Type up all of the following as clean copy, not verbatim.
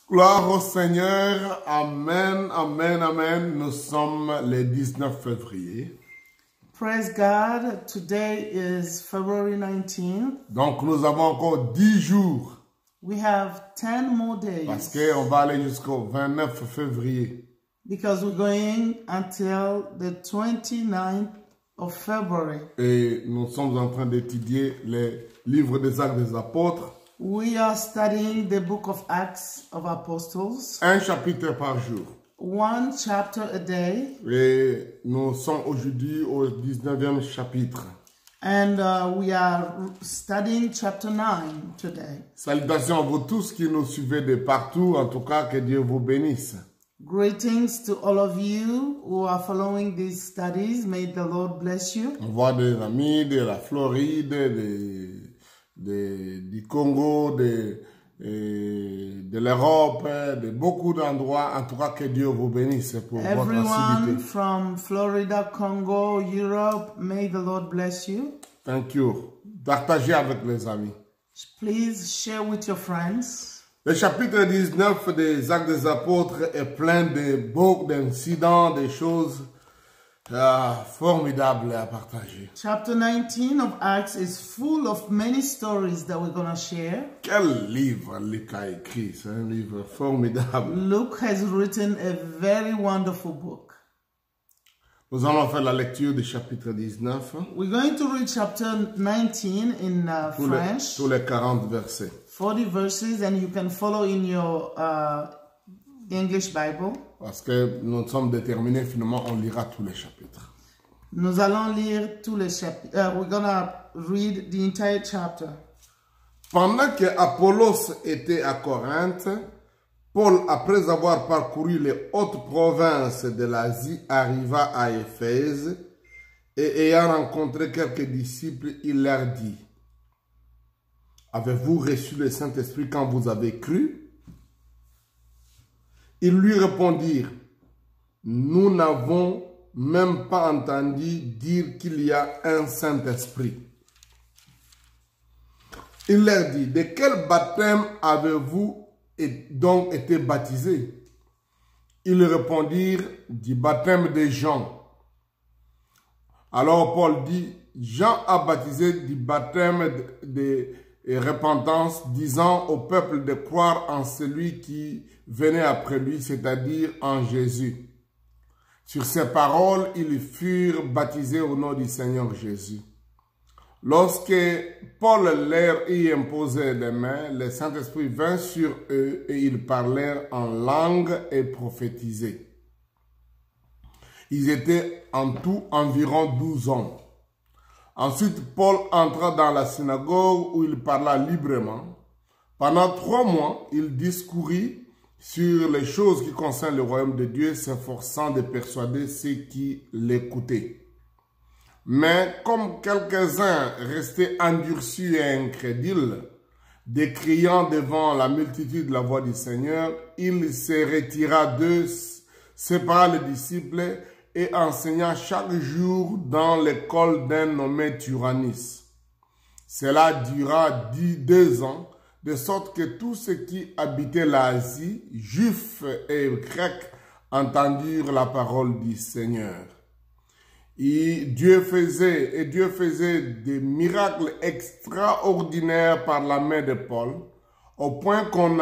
Gloire au Seigneur. Amen, amen, amen. Nous sommes le 19 février. Praise God. Today is February 19th. Donc nous avons encore 10 jours. We have 10 more days. Parce qu'on va aller jusqu'au 29 février. Because we're going until the 29th of February. Et nous sommes en train d'étudier les livres des Actes des Apôtres. We are studying the book of Acts of Apostles. Un chapitre par jour. One chapter a day. Et nous sommes aujourd'hui au 19e chapitre. And we are studying chapter 9 today. Salutations à vous tous qui nous suivez de partout. En tout cas, que Dieu vous bénisse. Greetings to all of you who are following these studies. May the Lord bless you. On voit des amis de la Floride, du Congo, de l'Europe, de beaucoup d'endroits. En tout cas, que Dieu vous bénisse pour votre Everyone assiduité. from Florida, Congo, Europe, may the Lord bless you. Thank you. Partagez avec les amis. Please share with your friends. Le chapitre 19 des Actes des Apôtres est plein de beaucoup d'incidents, de choses formidables à partager. Chapter 19 of Acts is full of many stories that we're going to share. Quel livre Luc a écrit? C'est un livre formidable. Luke has written a very wonderful book. Nous allons faire la lecture du chapitre 19. We're going to read chapter 19 in French. Tous les 40 versets. 40 verses, and you can follow in your English Bible. Parce que nous sommes déterminés, finalement, on lira tous les chapitres. Nous allons lire tous les chapitres. We're gonna read the entire chapter. Pendant que Apollos était à Corinthe, Paul, après avoir parcouru les hautes provinces de l'Asie, arriva à Éphèse et ayant rencontré quelques disciples, il leur dit: avez-vous reçu le Saint-Esprit quand vous avez cru? Ils lui répondirent: nous n'avons même pas entendu dire qu'il y a un Saint-Esprit. Il leur dit: de quel baptême avez-vous donc été baptisés? Ils répondirent: du baptême de Jean. Alors Paul dit: Jean a baptisé du baptême de repentance, disant au peuple de croire en celui qui venait après lui, c'est-à-dire en Jésus. Sur ces paroles, ils furent baptisés au nom du Seigneur Jésus. Lorsque Paul leur y imposait les mains, le Saint-Esprit vint sur eux et ils parlèrent en langue et prophétisaient. Ils étaient en tout environ 12 hommes. Ensuite, Paul entra dans la synagogue où il parla librement. Pendant 3 mois, il discourit sur les choses qui concernent le royaume de Dieu, s'efforçant de persuader ceux qui l'écoutaient. Mais comme quelques-uns restaient endurcis et incrédules, décriant devant la multitude la voix du Seigneur, il se retira d'eux, sépara les disciples et enseigna chaque jour dans l'école d'un nommé Tyrannus. Cela dura 2 ans, de sorte que tous ceux qui habitaient l'Asie, juifs et grecs, entendirent la parole du Seigneur. Et Dieu faisait des miracles extraordinaires par la main de Paul, au point qu'on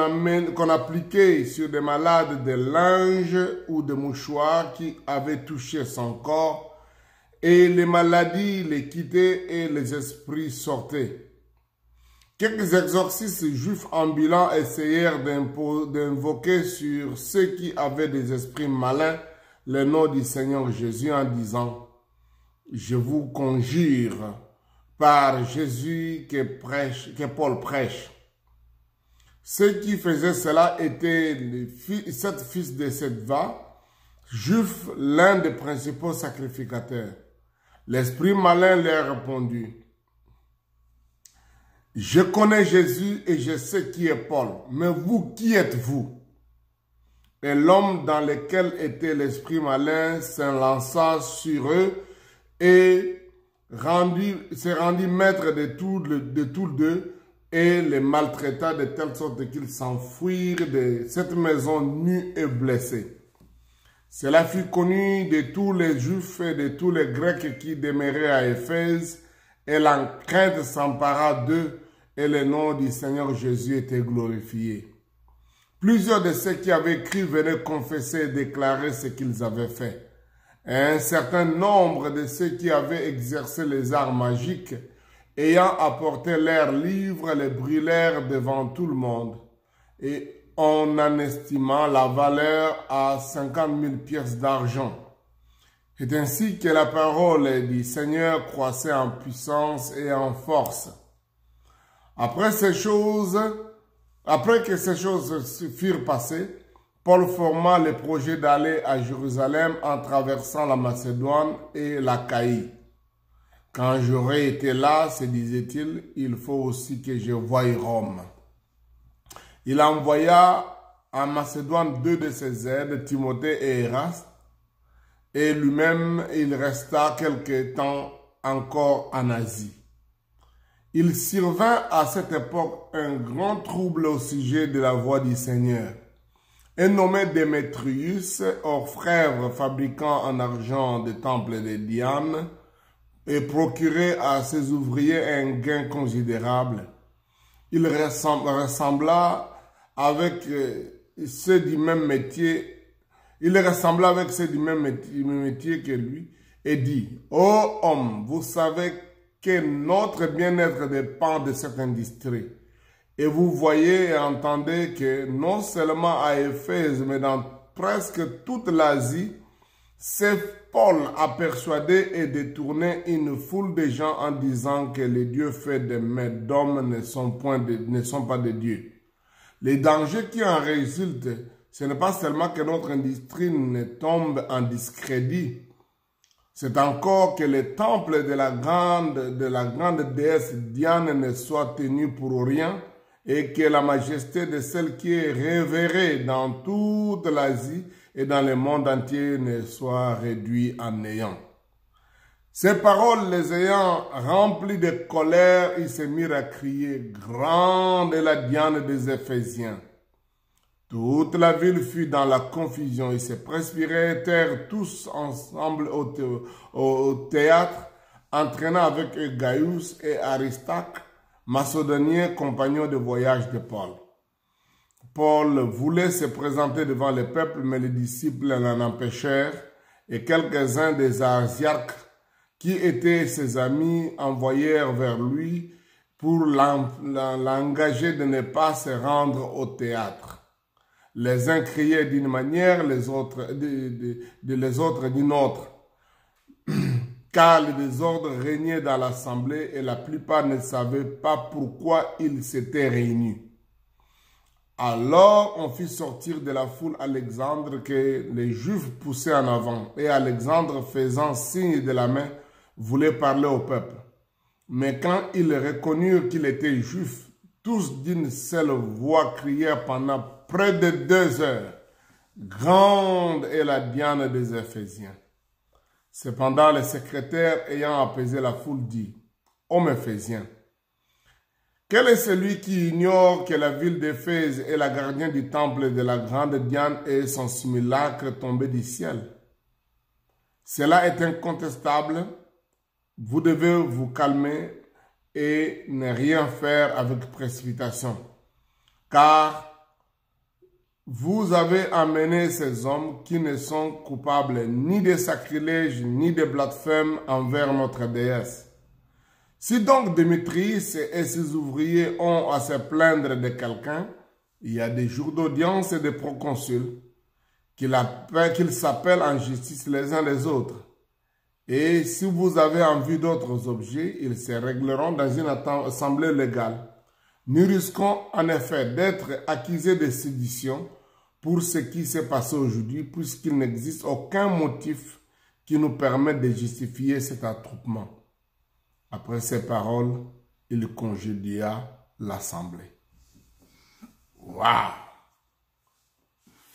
appliquait sur des malades des linges ou des mouchoirs qui avaient touché son corps, et les maladies les quittaient et les esprits sortaient. Quelques exorcistes juifs ambulants essayèrent d'invoquer sur ceux qui avaient des esprits malins le nom du Seigneur Jésus en disant: je vous conjure par Jésus que Paul prêche. Ceux qui faisaient cela étaient les 7 fils de Sédva, juifs, l'un des principaux sacrificateurs. L'esprit malin leur répondit: je connais Jésus et je sais qui est Paul, mais vous, qui êtes-vous? Et l'homme dans lequel était l'esprit malin s'élança sur eux et se rendit maître de tous deux et les maltraita de telle sorte qu'ils s'enfuirent de cette maison nus et blessés. Cela fut connu de tous les Juifs et de tous les Grecs qui demeuraient à Éphèse, et la crainte s'empara d'eux, et le nom du Seigneur Jésus était glorifié. Plusieurs de ceux qui avaient cru venaient confesser et déclarer ce qu'ils avaient fait. Et un certain nombre de ceux qui avaient exercé les arts magiques, ayant apporté leurs livres, les brûlèrent devant tout le monde, et on en estima la valeur à 50 000 pièces d'argent. C'est ainsi que la parole du Seigneur croissait en puissance et en force. Après que ces choses furent passées, Paul forma le projet d'aller à Jérusalem en traversant la Macédoine et l'Achaïe. Quand j'aurai été là, se disait-il, il faut aussi que je voie Rome. Il envoya en Macédoine 2 de ses aides, Timothée et Eraste, et lui-même il resta quelque temps encore en Asie. Il survint à cette époque un grand trouble au sujet de la voie du Seigneur. Un nommé Démétrius, orfèvre fabriquant en argent des temples de Diane, et procurait à ses ouvriers un gain considérable. Il ressembla avec ceux du même métier. Il ressembla avec ceux du même métier que lui et dit: « Ô homme, vous savez que notre bien-être dépend de cette industrie. Et vous voyez et entendez que non seulement à Éphèse, mais dans presque toute l'Asie, c'est Paul a persuadé et détourné une foule de gens en disant que les dieux faits de mains d'hommes ne sont pas des dieux. Les dangers qui en résultent, ce n'est pas seulement que notre industrie ne tombe en discrédit, c'est encore que les temples de la grande déesse Diane ne soient tenus pour rien et que la majesté de celle qui est révérée dans toute l'Asie et dans le monde entier ne soit réduite en néant. » Ces paroles les ayant remplis de colère, ils se mirent à crier: « Grande est la Diane des Éphésiens !» Toute la ville fut dans la confusion. Ils se précipitèrent tous ensemble au théâtre, entraînant avec eux Gaius et Aristarque, macédoniens compagnons de voyage de Paul. Paul voulait se présenter devant le peuple, mais les disciples l'en empêchèrent, et quelques-uns des Asiarques, qui étaient ses amis, envoyèrent vers lui pour l'engager de ne pas se rendre au théâtre. Les uns criaient d'une manière, les autres d'une autre, car le désordre régnait dans l'assemblée et la plupart ne savaient pas pourquoi ils s'étaient réunis. Alors on fit sortir de la foule Alexandre que les Juifs poussaient en avant, et Alexandre, faisant signe de la main, voulait parler au peuple. Mais quand ils reconnurent qu'il était juif, tous d'une seule voix crièrent pendant près de 2 heures: « Grande est la Diane des Éphésiens !» Cependant, le secrétaire, ayant apaisé la foule, dit: « Hommes Éphésiens, quel est celui qui ignore que la ville d'Éphèse est la gardienne du temple de la grande Diane et son simulacre tombé du ciel? Cela est incontestable. Vous devez vous calmer et ne rien faire avec précipitation, car vous avez amené ces hommes qui ne sont coupables ni de sacrilège ni de blasphème envers notre déesse. Si donc Démétrius et ses ouvriers ont à se plaindre de quelqu'un, il y a des jours d'audience et des proconsuls qu'ils s'appellent en justice les uns les autres. Et si vous avez en vue d'autres objets, ils se régleront dans une assemblée légale. Nous risquons en effet d'être accusés de sédition pour ce qui s'est passé aujourd'hui, puisqu'il n'existe aucun motif qui nous permette de justifier cet attroupement. » Après ces paroles, il congédia l'assemblée. Waouh!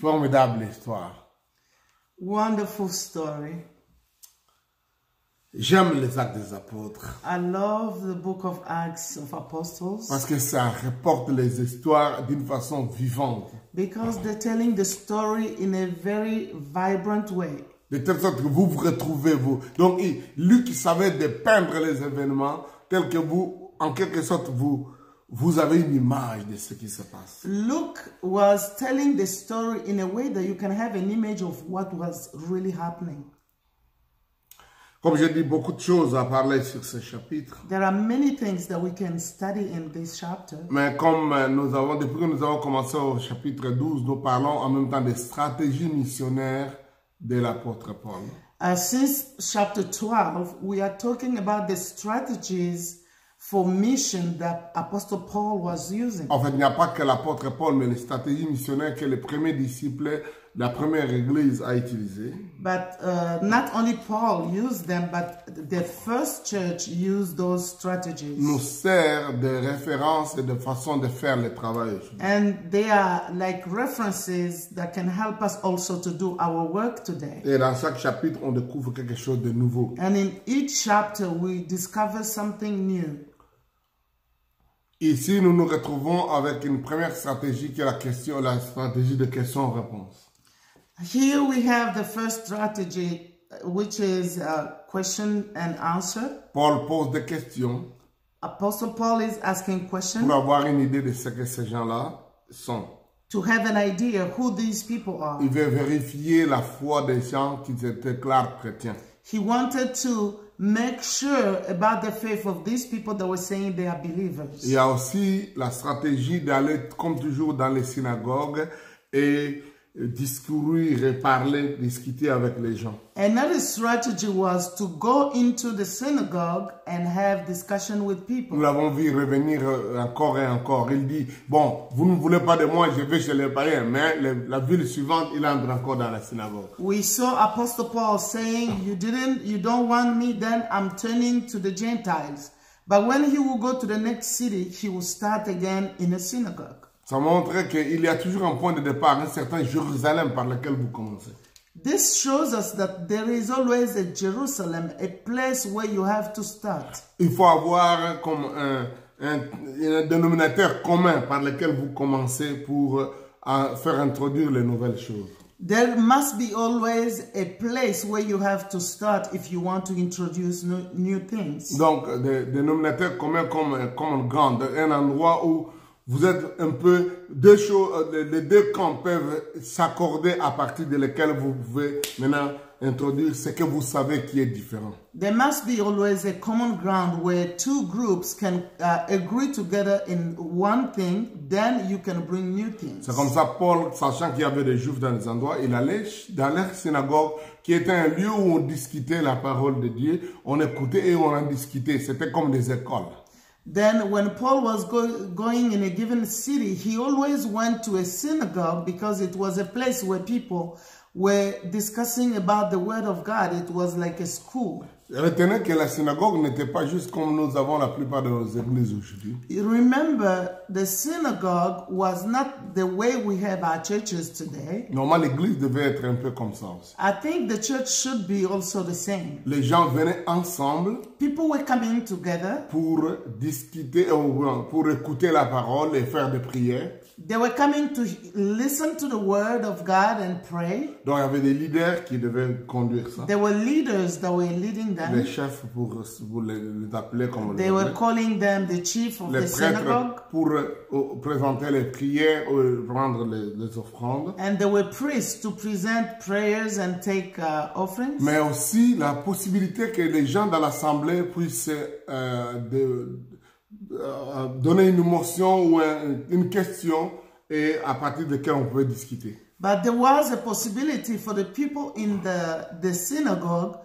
Formidable histoire. Wonderful story. J'aime les actes des apôtres I love the book of Acts of Apostles parce que ça reporte les histoires d'une façon vivante. because they're telling the story in a very vibrant way. De telle sorte que vous vous retrouvez, vous. Donc, lui qui savait dépeindre les événements, tel que vous, en quelque sorte, vous avez une image de ce qui se passe. Luke was telling the story in a way that you can have an image of what was really happening. Comme j'ai dit, beaucoup de choses à parler sur ce chapitre. There are many things that we can study in this chapter. Mais comme depuis que nous avons commencé au chapitre 12, nous parlons en même temps des stratégies missionnaires de l'apôtre Paul. Since chapter 12, we are talking about the strategies for mission that Apostle Paul was using. En fait, il n'y a pas que l'apôtre Paul, mais les stratégies missionnaires que les premiers disciples, la première église a utilisées. But not only Paul used them, but the first church used those strategies. Nous sert de référence et de façon de faire le travail. And they are like references that can help us also to do our work today. Et dans chaque chapitre, on découvre quelque chose de nouveau. And in each chapter, we discover something new. Ici, nous nous retrouvons avec une première stratégie qui est la stratégie de questions-réponses. Here we have the first strategy, which is question and answer. Paul pose des questions Apostle Paul is asking questions pour avoir une idée de ce que ces gens-là sont. to have an idea who these people are. Il veut vérifier la foi des gens qui se déclarent chrétiens. He wanted to make sure about the faith of these people that were saying they are believers. Il y a aussi la stratégie d'aller, comme toujours, dans les synagogues et discourir et parler, discuter avec les gens. Another strategy was to go into the synagogue and have discussion with people. Nous l'avons vu revenir encore et encore. Il dit, bon, vous ne voulez pas de moi, je vais chez les païens. Mais la ville suivante, il entre encore dans la synagogue. We saw Apostle Paul saying, you don't want me, then I'm turning to the Gentiles. But when he will go to the next city, he will start again in a synagogue. Ça montre qu'il y a toujours un point de départ, un certain Jérusalem par lequel vous commencez. This shows us that there is always a Jerusalem, a place where you have to start. Il faut avoir comme un dénominateur commun par lequel vous commencez pour faire introduire les nouvelles choses. There must be always a place where you have to start if you want to introduce new things. Donc, des dénominateurs communs comme un grand, un endroit où vous êtes un peu, les deux camps peuvent s'accorder à partir de lesquels vous pouvez maintenant introduire ce que vous savez qui est différent. There must be always a common ground where two groups can agree together in one thing, then you can bring new things. C'est comme ça, Paul, sachant qu'il y avait des Juifs dans les endroits, il allait dans leur synagogue, qui était un lieu où on discutait la parole de Dieu, on écoutait et on en discutait. C'était comme des écoles. Then when Paul was going in a given city, he always went to a synagogue because it was a place where people were discussing about the word of God. It was like a school. Retenez que la synagogue n'était pas juste comme nous avons la plupart de nos églises aujourd'hui. Remember, the synagogue was not the way we have our churches today. Normalement, l'église devait être un peu comme ça aussi. I think the church should be also the same. Les gens venaient ensemble People were coming together. pour discuter, pour écouter la parole et faire des prières. They were coming to listen to the word of God and pray. Donc, il y avait des leaders qui devaient conduire ça. There were leaders that were leading them. Les chefs pour les appeler comme on les They were appelait. calling them the chief of Les the synagogue. prêtres pour présenter les prières, rendre les offrandes. And there were priests to present prayers and take offerings. Mais aussi la possibilité que les gens dans l'assemblée puissent donner une motion ou une question et à partir de laquelle on peut discuter. But there was a possibility for the people in the synagogue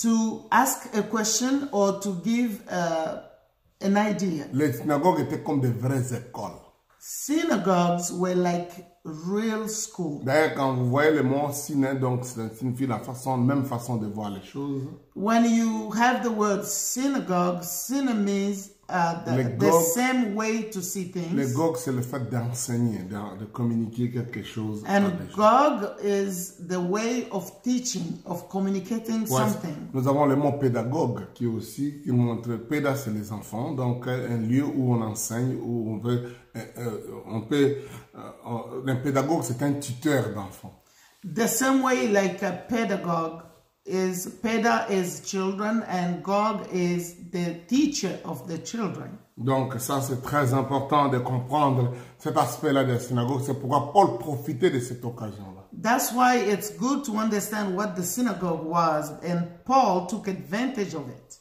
to ask a question or to give an idea. Les synagogues étaient comme des vraies écoles. Synagogues were like real school. D'ailleurs, quand vous voyez le mot syné, donc ça signifie la même façon de voir les choses. When you have the word synagogue, syne means the same way to see things. Les Gog, c'est le fait d'enseigner, de communiquer quelque chose. And Gog is the way of teaching, of communicating something. Nous avons le mot pédagogue qui montre, péda c'est les enfants, donc un lieu où on enseigne, où un pédagogue c'est un tuteur d'enfants. The same way like a pedagogue is, Peda is children and Gog is the teacher of the children. Donc ça c'est très important de comprendre cet aspect-là de la synagogue. C'est pourquoi Paul profitait de cette occasion-là. That's why it's good to understand what the synagogue was, and Paul took advantage of it.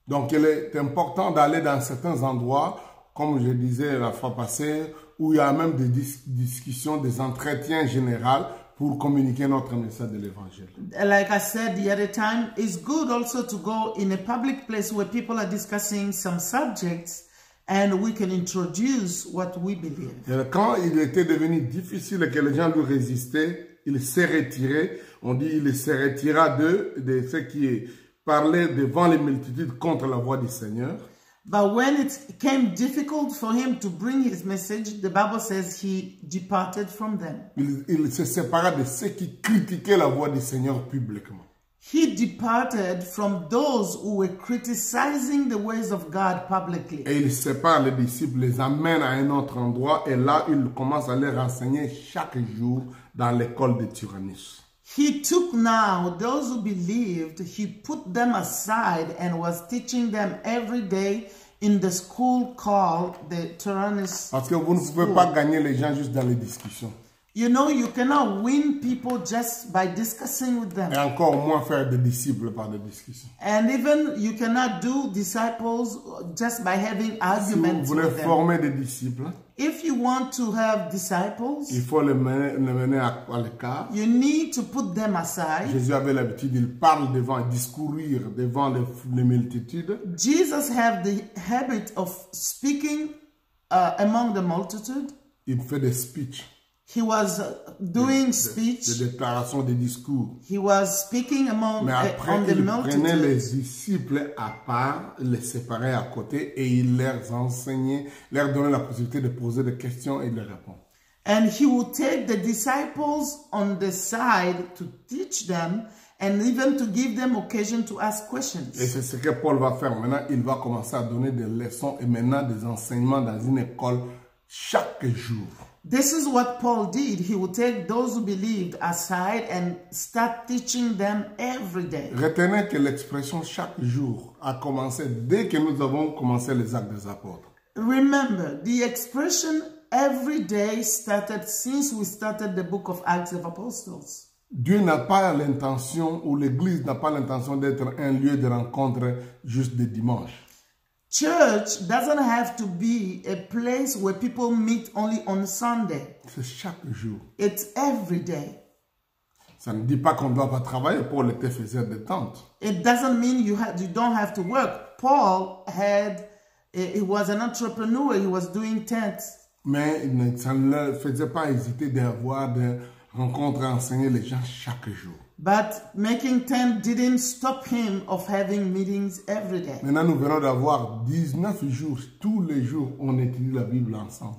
Donc il est important d'aller dans certains endroits, comme je disais la fois passée, où il y a même des discussions, des entretiens généraux pour communiquer notre message de l'évangile. Like I said the other time, it's good also to go in a public place where people are discussing some subjects and we can introduce what we believe. Et quand il était devenu difficile que les gens lui résistaient, il s'est retiré. On dit il se retira de ceux qui parlaient devant les multitudes contre la voix du Seigneur. But when it became difficult for him to bring his message, the Bible says he departed from them. Il se sépara de ceux qui critiquaient la voix du Seigneur publiquement. He departed from those who were criticizing the ways of God publicly. Et il sépare les disciples, les amène à un autre endroit et là, il commence à les renseigner chaque jour dans l'école de Tyrannus. He took now those who believed, he put them aside and was teaching them every day in the school called the Tyrannus. Parce que vous ne pouvez pas gagner les gens juste dans les discussions. You know, you cannot win people just by discussing with them. Et encore moins faire des disciples par des discussions. And even you cannot do disciples just by having arguments Si vous voulez with them. former des disciples, If you want to have disciples, il faut les mener à l'écart. you need to put them aside. Jésus avait l'habitude, il parle discourir devant les multitudes. Jesus had the habit of speaking among the multitude. Il fait des speeches. He was doing Des speech. déclarations, des discours. He was speaking among Mais après, on the il prenait les multitude. disciples à part, les séparait à côté et il leur enseignait, leur donnait la possibilité de poser des questions et de répondre. And he would take the disciples on the side to teach them and even to give them occasion to ask questions. Et c'est ce que Paul va faire maintenant. Il va commencer à donner des leçons et maintenant des enseignements dans une école chaque jour. This is what Paul did. He would take those who believed aside and start teaching them every day. Retenez que l'expression chaque jour a commencé dès que nous avons commencé les actes des apôtres. Remember, the expression every day started since we started the book of Acts of Apostles. Dieu n'a pas l'intention, ou l'Église n'a pas l'intention d'être un lieu de rencontre juste de dimanche. Church doesn't have to be a place where people meet only on Sunday. C'est chaque jour. It's every day. Ça ne dit pas qu'on ne doit pas travailler. Paul était faiseur de tentes. It doesn't mean you don't have to work. Paul he was an entrepreneur. He was doing tents. Mais ça ne le faisait pas hésiter d'avoir des rencontres à enseigner les gens chaque jour. But making tent didn't stop him of having meetings every day. Maintenant, nous venons d'avoir 19 jours. Tous les jours, on étudie la Bible ensemble.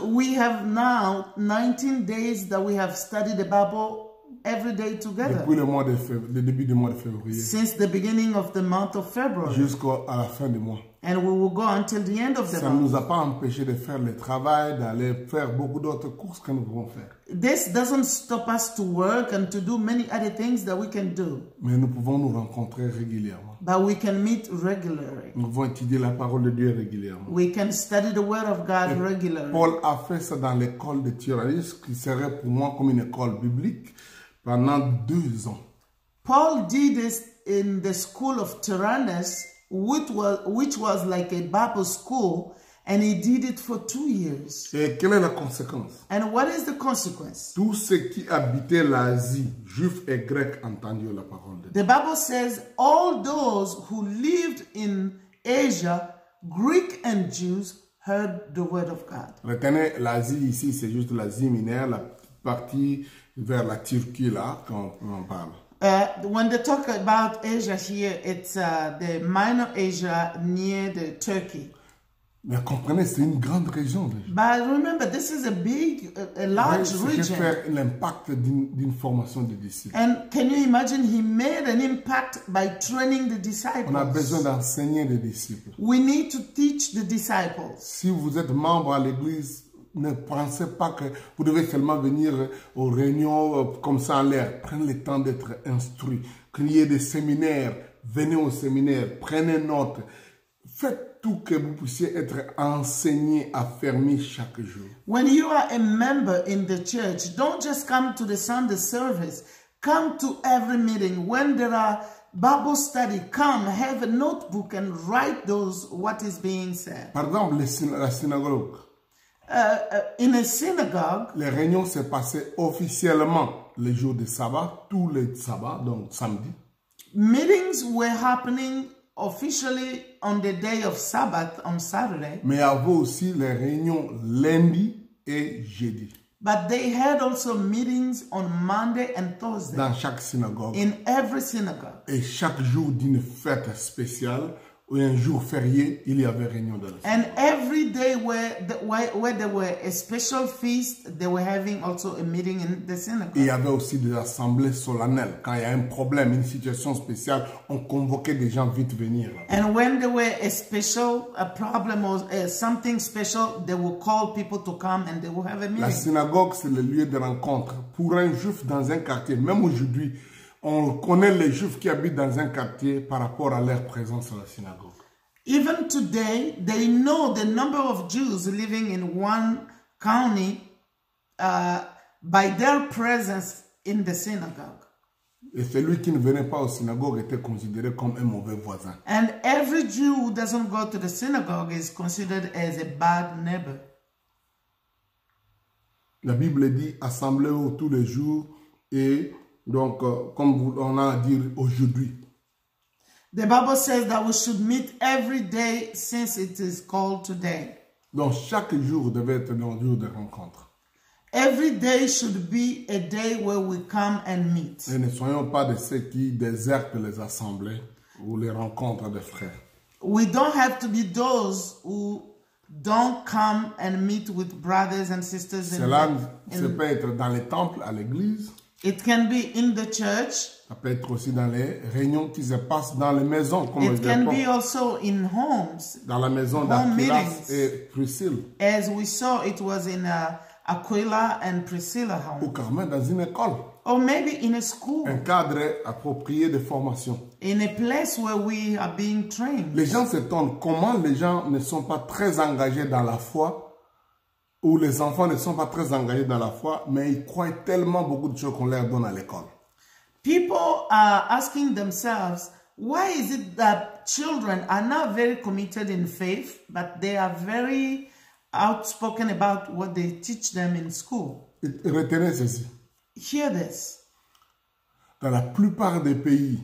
We have now 19 days that we have studied the Bible every day together. Depuis le début du mois de février. Since the beginning of the month of February. Jusqu'à la fin du mois. And we will go until the end of the Ça ne month. nous a pas empêché de faire le travail, d'aller faire beaucoup d'autres courses que nous pouvons faire. This doesn't stop us to work and to do many other things that we can do. Mais nous pouvons nous rencontrer régulièrement. But we can meet regularly. Nous pouvons étudier la parole de Dieu régulièrement. We can study the Word of God regularly. Paul a fait ça dans l'école de Tyrannus, qui serait pour moi comme une école biblique, pendant 2 ans. Paul did this in the school of Tyrannus, which was like a Bible school, and he did it for 2 years. Et quelle est la conséquence? And what is the consequence? Tous ceux qui habitaient l'Asie, juifs et grecs, entendirent la parole de Dieu. The Bible says all those who lived in Asia, Greek and Jews, heard the word of God. Retenez, l'Asie ici, c'est juste l'Asie mineure, la partie vers la Turquie là, quand on parle. When they talk about Asia here, it's the minor Asia near the Turkey. Mais comprenez, c'est une grande région déjà. But remember, this is a big, a large C'est que region. faire l'impact d'une formation de disciples. And can you imagine, he made an impact by training the On a besoin disciples. d'enseigner les disciples. We need to teach the disciples. Si vous êtes membre à l'église, ne pensez pas que vous devez seulement venir aux réunions comme ça en l'air. Prenez le temps d'être instruit. Qu'il y ait des séminaires, venez au séminaire, prenez note. Faites tout que vous puissiez être enseigné, affermi chaque jour. When you are a member in the church, don't just come to the Sunday service. Come to every meeting. When there are Bible study, come, have a notebook and write those, what is being said. Par exemple, la synagogue. In a synagogue, Les réunions se passaient officiellement les jours de sabbat, tous les sabbats, donc samedi. meetings were happening officially on the day of Sabbath, on Saturday. Mais il y avait aussi les réunions lundi et jeudi But they had also meetings on Monday and Thursday dans chaque synagogue. in every synagogue. Et chaque jour d'une fête spéciale ou un jour férié, il y avait réunion de la synagogue. And every day where there were a special feast, they were having also a meeting in the Et il y synagogue. avait aussi des assemblées solennelles. Quand il y a un problème, une situation spéciale, on convoquait des gens vite venir. And when there were a problem or something special, they will call people to come and they will have a La meeting. synagogue, c'est le lieu de rencontre. Pour un juif dans un quartier, même aujourd'hui, on connaît les juifs qui habitent dans un quartier par rapport à leur présence à la synagogue. Even today, they know the number of Jews living in one county by their presence in the synagogue. Et celui qui ne venait pas aux synagogues était considéré comme un mauvais voisin. And every Jew who doesn't go to the synagogue is considered as a bad neighbor. La Bible dit « Assemblez-vous tous les jours » et donc, comme on a à dire aujourd'hui. The Bible says that we should meet every day since it is called today. Donc, chaque jour devait être un jour de rencontre. Every day should be a day where we come and meet. Et ne soyons pas de ceux qui désertent les assemblées ou les rencontres des frères. We don't have to be those who don't come and meet with brothers and sisters. Cela peut être dans les temples, à l'église. It can be in the church. Ça peut être aussi dans les réunions qui se passent dans les maisons, comme It can be also in homes, dans la maison home d'Aquilas meetings. et Priscille, as we saw it was in Aquila and Priscilla ou home, carrément dans une école. or maybe in a school, Un cadre approprié de formation. in a place where we are being trained. Les gens s'étonnent comment les gens ne sont pas très engagés dans la foi, ou les enfants ne sont pas très engagés dans la foi, mais ils croient tellement beaucoup de choses qu'on leur donne à l'école. People are asking themselves, why is it that children are not very committed in faith, but they are very outspoken about what they teach them in school? Et retenez ceci. Hear this. Dans la plupart des pays,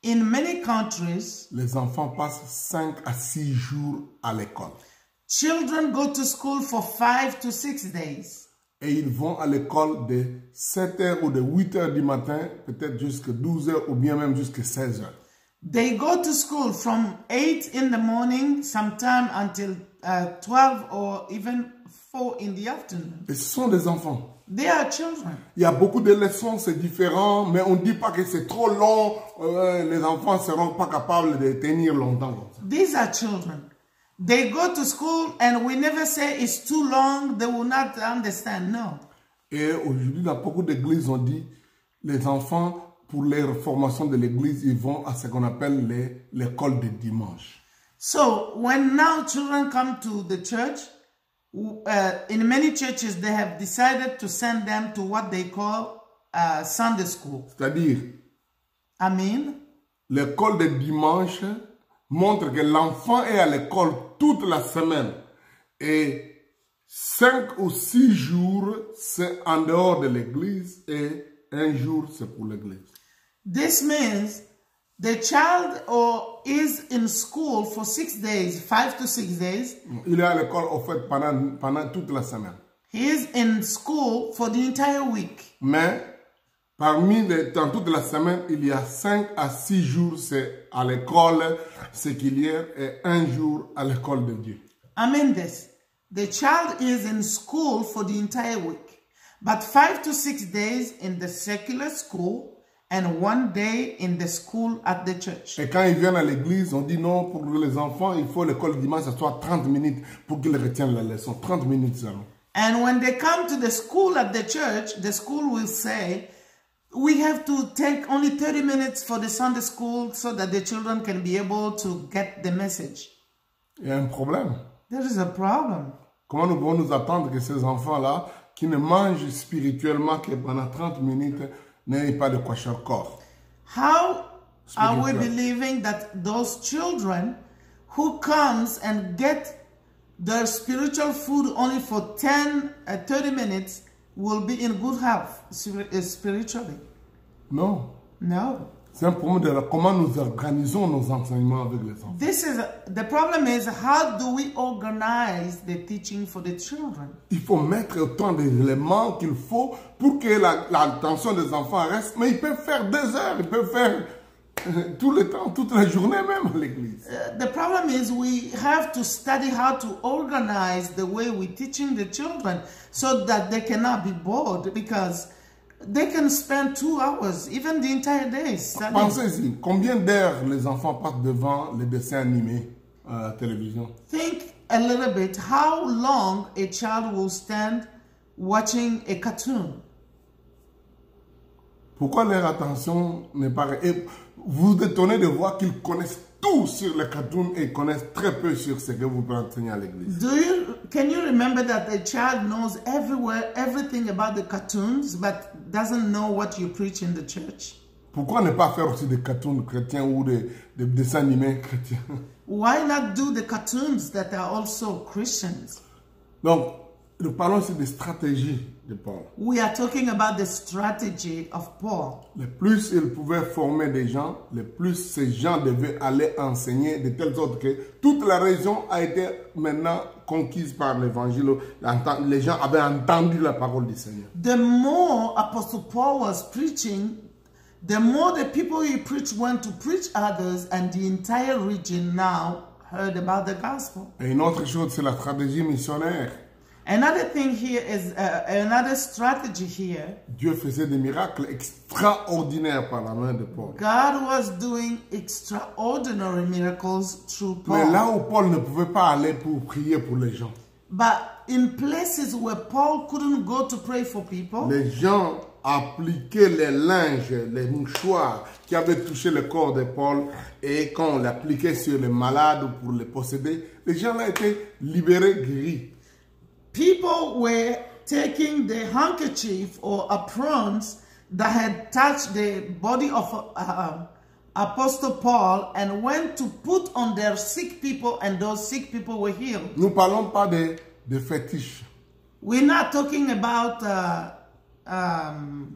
In many countries, les enfants passent 5 à 6 jours à l'école. children go to school for 5 to 6 days. Et ils vont à l'école de 7 heures ou de 8 heures du matin, peut-être jusqu'à 12 heures ou bien même jusqu'à 16 heures. They go to school from 8 in the morning, sometime until 12 or even 4 in the afternoon. Et ce sont des enfants. They are children. Il y a beaucoup de leçons, c'est différent, mais on ne dit pas que c'est trop long. Les enfants ne seront pas capables de tenir longtemps comme ça. These are children. They go to school and we never say it's too long, they will not understand. No. Et aujourd'hui, dans beaucoup d'églises, on dit les enfants, pour leur formation de l'église, ils vont à ce qu'on appelle l'école de dimanche. So when now children come to the church, in many churches they have decided to send them to what they call Sunday school. C'est-à-dire, I mean, l'école de dimanche montre que l'enfant est à l'école toute la semaine. Et 5 ou 6 jours, c'est en dehors de l'église et un jour, c'est pour l'église. this means the child is in school for 6 days, 5 to 6 days. Il est à l'école, au fait, pendant toute la semaine. He is in school for the entire week. Mais, dans toute la semaine, il y a 5 à 6 jours, c'est à l'école séculière et un jour à l'école de Dieu. I mean this. The child is in school for the entire week, but 5 to 6 days in the secular school and 1 day in the school at the church. Et quand ils viennent à l'église, on dit non, pour les enfants, il faut l'école dimanche, ça soit 30 minutes pour qu'ils retiennent la leçon. 30 minutes seulement. And when they come to the school at the church, the school will say, we have to take only 30 minutes for the Sunday school so that the children can be able to get the message. Il y a un problème. There is a problem. Comment nous pouvons nous attendre que ces enfants-là, qui ne mangent spirituellement que pendant 30 minutes, n'aient pas de quoi leur corps? How are we believing that those children who comes and get their spiritual food only for 30 minutes will be in good health spiritually? Non. No. C'est un problème de comment nous organisons nos enseignements avec les enfants. The problem is, how do we organize the teaching for the children? Il faut mettre autant d'éléments qu'il faut pour que l'attention des enfants reste. Mais ils peuvent faire 2 heures, ils peuvent faire tout le temps, toute la journée même à l'église. The problem is we have to study how to organize the way we're teaching the children so that they cannot be bored, because they can spend 2 hours, even the entire day studying. Pensez-y, combien d'heures les enfants passent devant les dessins animés à la télévision? Think a little bit how long a child will stand watching a cartoon. Pourquoi leur attention n'est pas... Et vous vous étonnez de voir qu'ils connaissent tout sur les cartoons et connaissent très peu sur ce que vous pouvez enseigner à l'église. Can you remember that a child knows everything about the cartoons, but doesn't know what you preach in the church? Pourquoi ne pas faire aussi des cartoons chrétiens ou des dessins animés chrétiens? Why not do the cartoons that are also Christians? Donc, nous parlons aussi des stratégies de Paul. We are talking about the strategy of Paul. Le plus il pouvait former des gens, le plus ces gens devaient aller enseigner de telle sorte que toute la région a été maintenant conquise par l'évangile. Les gens avaient entendu la parole du Seigneur. The more Apostle Paul was preaching, the more the people he preached went to preach others, and the entire region now heard about the gospel. Et une autre chose, c'est la stratégie missionnaire. Another thing here is, another strategy here. Dieu faisait des miracles extraordinaires par la main de Paul. God was doing extraordinary miracles through Paul. Mais là où Paul ne pouvait pas aller pour prier pour les gens, but in places where Paul couldn't go to pray for people, les gens appliquaient les linges, les mouchoirs qui avaient touché le corps de Paul, et quand on l'appliquait sur les malades ou pour les posséder, les gens là étaient libérés, guéris. People were taking the handkerchief or aprons that had touched the body of Apostle Paul and went to put on their sick people, and those sick people were healed. Nous ne parlons pas de fétiches. We're not talking about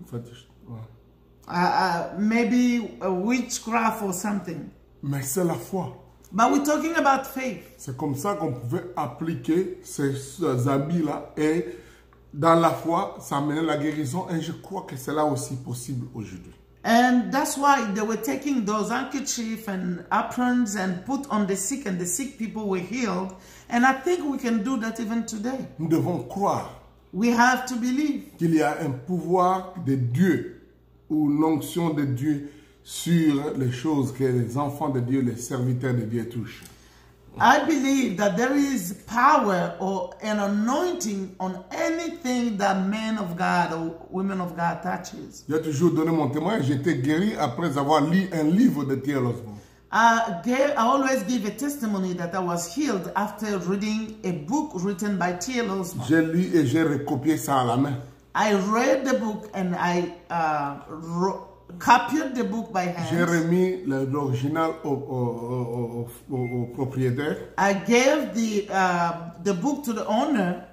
Fétiches, ouais. maybe a witchcraft or something. Mais c'est la foi. But we're talking about faith. C'est comme ça qu'on pouvait appliquer ces habits-là, et dans la foi, ça amenait la guérison, et je crois que c'est là aussi possible aujourd'hui. And that's why they were taking those handkerchiefs and aprons and put on the sick, and the sick people were healed. And I think we can do that even today. Nous devons croire We have to believe qu'il y a un pouvoir de Dieu ou l'onction de Dieu sur les choses que les enfants de Dieu, les serviteurs de Dieu touchent. I believe that there is power or an anointing on anything that men of God or women of God touches. J'ai toujours donné mon témoin, j'étais guéri après avoir lu un livre de T.L. Osborne. I always give a testimony that I was healed after reading a book written by T.L. Osborne. J'ai lu et j'ai recopié ça à la main. I read the book and I copied the book by hand. J'ai remis l'original au propriétaire. I gave the book to the owner.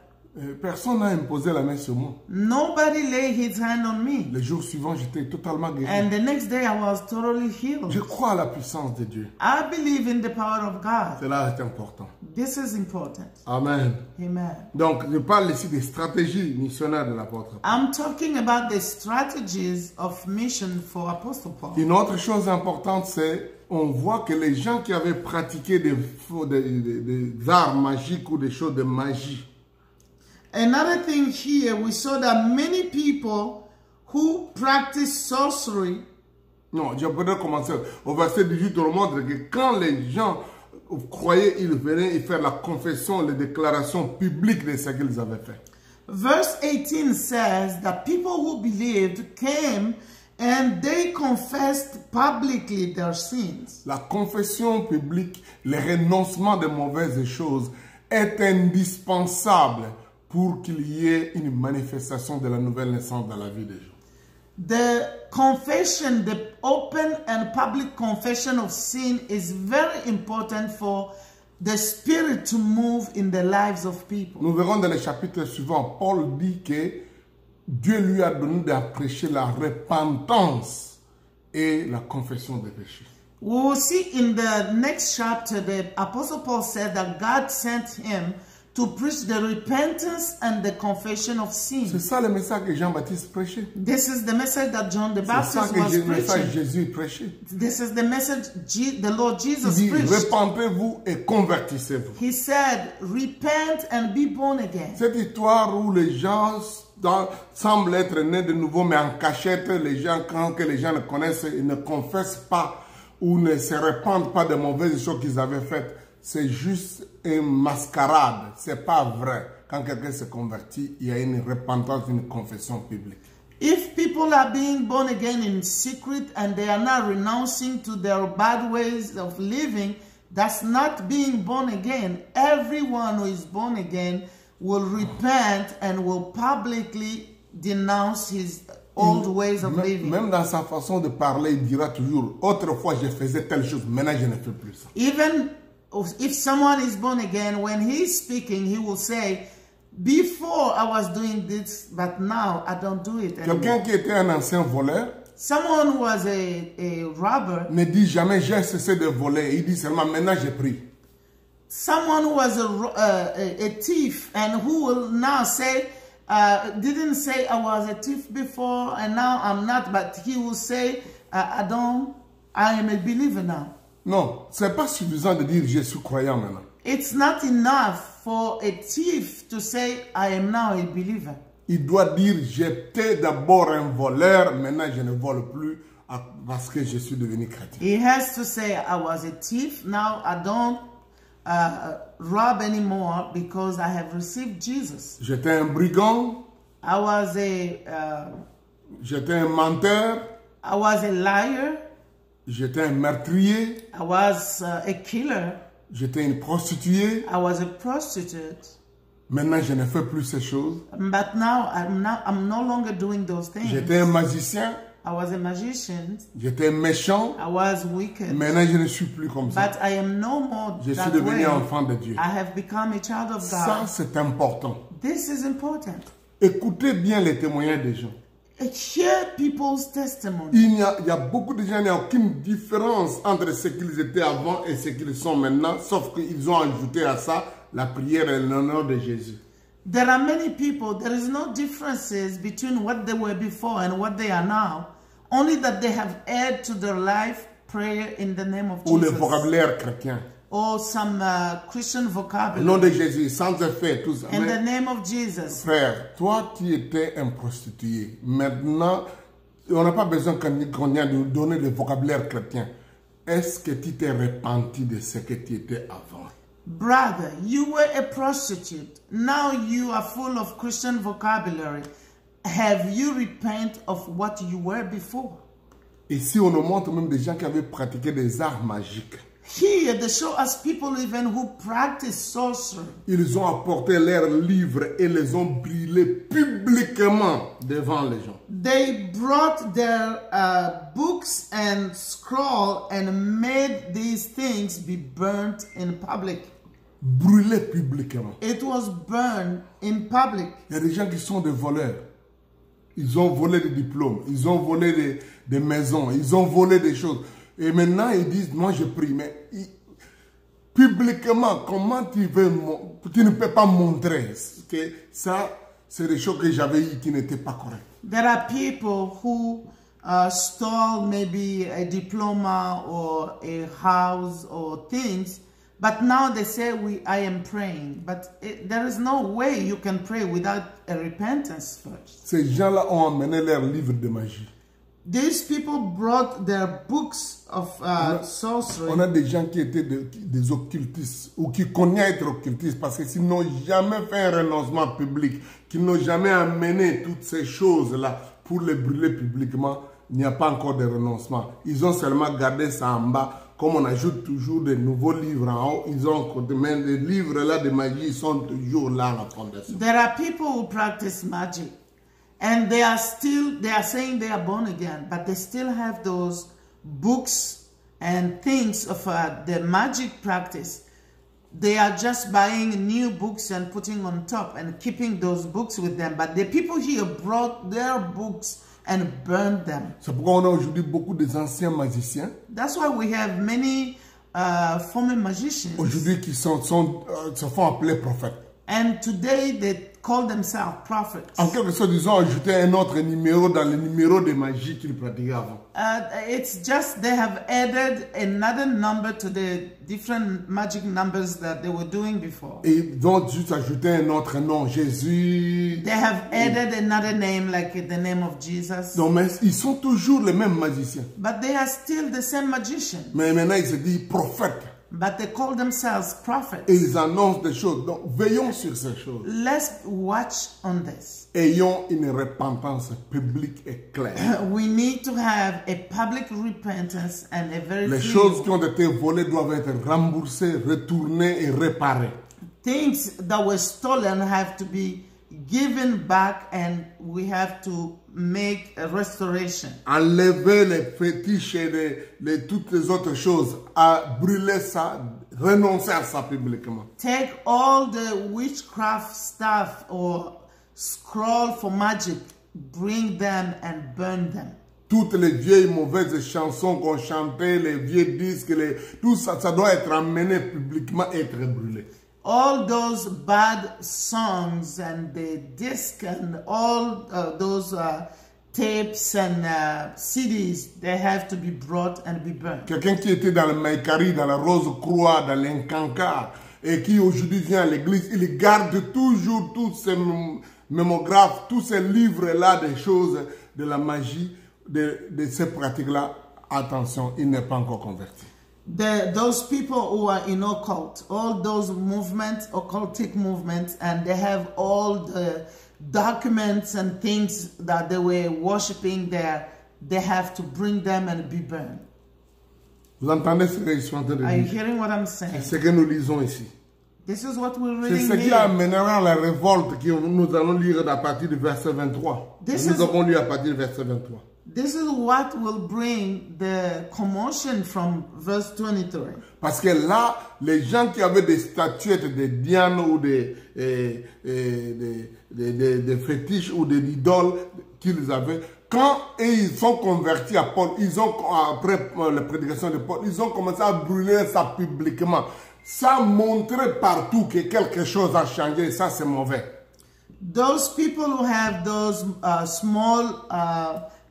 Personne n'a imposé la main sur moi. Nobody laid his hand on me. Le jour suivant, j'étais totalement guéri. And the next day I was totally healed. Je crois à la puissance de Dieu. I believe in the power of God. Cela est important. This is important. Amen. Amen. Donc, je parle ici des stratégies missionnaires de l'apôtre Paul. I'm talking about the strategies of mission for Apostle Paul. Une autre chose importante, c'est on voit que les gens qui avaient pratiqué des arts magiques ou des choses de magie, Another thing here, we saw that many people who practice sorcery. non, je voudrais commencer au verset 18, on montre que quand les gens croyaient, ils venaient faire la confession, les déclarations publiques de ce qu'ils avaient fait. Verse 18 says that people who believed came and they confessed publicly their sins. La confession publique, le renoncement de mauvaises choses est indispensable pour qu'il y ait une manifestation de la nouvelle naissance dans la vie des gens. The confession, the open and public confession of sin is very important for the Spirit to move in the lives of people. Nous verrons dans les chapitres suivants, Paul dit que Dieu lui a donné de prêcher la repentance et la confession des péchés. We will see in the next chapter the Apostle Paul said that God sent him to preach the repentance and the confession of sin. C'est ça le message que Jean-Baptiste prêchait. This is the message that John the C'est ça Baptist que was le message preaching. Jésus prêchait. This is the message the Lord Il Jesus dit, preached. repentez-vous et convertissez-vous. He said, repent and be born again. Cette histoire où les gens semblent être nés de nouveau, mais en cachette, les gens, quand que les gens ne connaissent, ils ne confessent pas ou ne se répandent pas des mauvaises choses qu'ils avaient faites. C'est juste une mascarade. C'est pas vrai. Quand quelqu'un se convertit, il y a une repentance, une confession publique. If people are being born again in secret and they are not renouncing to their bad ways of living, that's not being born again. Everyone who is born again will repent and will publicly denounce his old ways of living. Même dans sa façon de parler, il dira toujours, autrefois je faisais telle chose, maintenant je ne fais plus ça. Even if someone is born again, when he's speaking, he will say, before I was doing this, but now I don't do it anymore. Quelqu'un qui était un ancien voleur Someone who was a robber, ne dit jamais j'ai cessé de voler. Il dit seulement maintenant j'ai pris. someone who was a thief and who will now say, didn't say I was a thief before and now I'm not, but he will say, I am a believer now. Non, c'est pas suffisant de dire je suis croyant maintenant. It's not enough for a thief to say, I am now a believer. Il doit dire j'étais d'abord un voleur, maintenant je ne vole plus parce que je suis devenu chrétien. He has to say, I was a thief, now I don't rob anymore because I have received Jesus. J'étais un brigand, I was j'étais un menteur, I was a liar, j'étais un meurtrier, I was a killer, j'étais une prostituée. I was a prostitute. Maintenant je ne fais plus ces choses. But now I'm no longer doing those things. J'étais un magicien, I was a magician. j'étais méchant. I was wicked. Maintenant je ne suis plus comme ça. But I am no more Je suis that devenu way. enfant de Dieu. I have become a child of Ça God. c'est important. This is important. Écoutez bien les témoignages des gens. Hear people's testimony. Il y a beaucoup de gens, il n'y a aucune différence entre ce qu'ils étaient avant et ce qu'ils sont maintenant, sauf qu'ils ont ajouté à ça la prière et l'honneur de Jésus. There are many people, there is no differences between what they were before and what they are now. Only that they have added to their life prayer in the name of Ou le Jesus. vocabulaire chrétien. Or some Christian Au vocabulary. nom de Jésus, sans effet, tout ça. In Mais, the name of Jesus. frère, toi qui étais un prostitué, maintenant, on n'a pas besoin qu'on ait de donner le vocabulaire chrétien. Est-ce que tu t'es repenti de ce que tu étais avant? Brother, you were a prostitute. Now you are full of Christian vocabulary. Have you repent of what you were before? Ici, on nous montre même des gens qui avaient pratiqué des arts magiques. Here they show us people even who practice sorcery. Ils ont apporté leurs livres et les ont brûlés publiquement devant les gens. They brought their books and scroll and made these things be burnt in public. Brûlés publiquement. It was burned in public. Il y a des gens qui sont des voleurs. Ils ont volé des diplômes, ils ont volé des maisons, ils ont volé des choses. Et maintenant, ils disent, moi je prie. Mais publiquement, comment tu ne peux pas montrer que ça, c'est des choses que j'avais eues qui n'étaient pas correctes. There are people who stole maybe a diploma or a house or things, but now they say I am praying. But there is no way you can pray without a repentance first. Ces gens-là ont emmené leurs livres de magie. These people brought their books of sorcery. On a des gens qui étaient des occultistes ou qui connaissent être occultistes parce que s'ils n'ont jamais fait un renoncement public, qu'ils n'ont jamais amené toutes ces choses-là pour les brûler publiquement, il n'y a pas encore de renoncement. Ils ont seulement gardé ça en bas. Comme on ajoute toujours de nouveaux livres en haut, ils ont mais les livres-là de magie sont toujours là à la fondation. There are people who practice magic. And they are saying they are born again, but they still have those books and things of the magic practice. They are just buying new books and putting on top and keeping those books with them. But the people here brought their books and burned them. C'est pourquoi on a aujourd'hui beaucoup des anciens magiciens. That's why we have many former magicians. Aujourd'hui qui se font appeler prophètes. And today they call themselves prophets. En quelque sorte, ils ont ajouté un autre numéro dans le numéro de magie qu'ils pratiquaient avant. It's just they have added another number to the different magic numbers that they were doing before. Et ils ont juste ajouté un autre nom, Jésus. They have added another name like the name of Jesus. Non, mais ils sont toujours les mêmes magiciens. But they are still the same magicians. Mais maintenant, ils se disent prophètes. But they call themselves prophets. Et ils annoncent des choses. Donc, veillons sur ces choses. Let's watch on this. Ayons une repentance publique et claire. We need to have a public repentance and a very Les choses qui ont été volées doivent être remboursées, retournées et réparées. Things that were stolen have to be given back, and we have to make a restoration. Enlever les fétiches et toutes les autres choses, à brûler ça, renoncer à ça publiquement. Take all the witchcraft stuff or scroll for magic, bring them and burn them. Toutes les vieilles mauvaises chansons qu'on chantait, les vieux disques, tout ça, ça doit être amené publiquement et être brûlé. All those bad songs and the disc and all those tapes and CDs, they have to be brought and be burned. Quelqu'un qui était dans le Maïkari, dans la Rose-Croix, dans l'Incancar, et qui aujourd'hui vient à l'église, il garde toujours tous ces mémographes, tous ces livres-là des choses de la magie, de ces pratiques-là. Attention, il n'est pas encore converti. Those people who are in occult, all those movements, occultic movements, and they have all the documents and things that they were worshiping there, they have to bring them and be burned. Vous entendez ce que je suis en train de dire? Are you hearing what I'm saying? C'est ce que nous lisons ici. This is what we're C'est reading ce qui here. amènera la révolte que nous allons lire à partir du verset 23. Nous avons lu à partir du verset 23. This is what will bring the commotion from verse 23. Parce que là, les gens qui avaient des statuettes de Diane ou des fétiches ou des idoles qu'ils avaient, quand ils sont convertis à Paul, après la prédication de Paul, ils ont commencé à brûler ça publiquement. Ça montrait partout que quelque chose a changé et ça c'est mauvais. Those people who have those small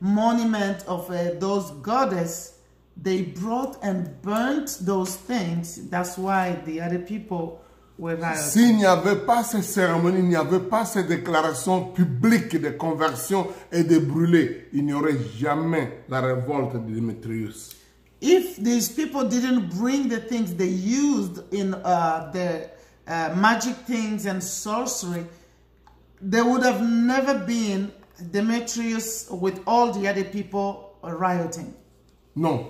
monument of those goddess, they brought and burnt those things. That's why the other people were rioting. S'il n'y avait pas ces cérémonies, il n'y avait pas ces déclarations publiques de conversion et de brûler, il n'y aurait jamais la révolte de Démétrius. If these people didn't bring the things they used in the magic things and sorcery, there would have never been Demetrius with all the other people rioting. Non.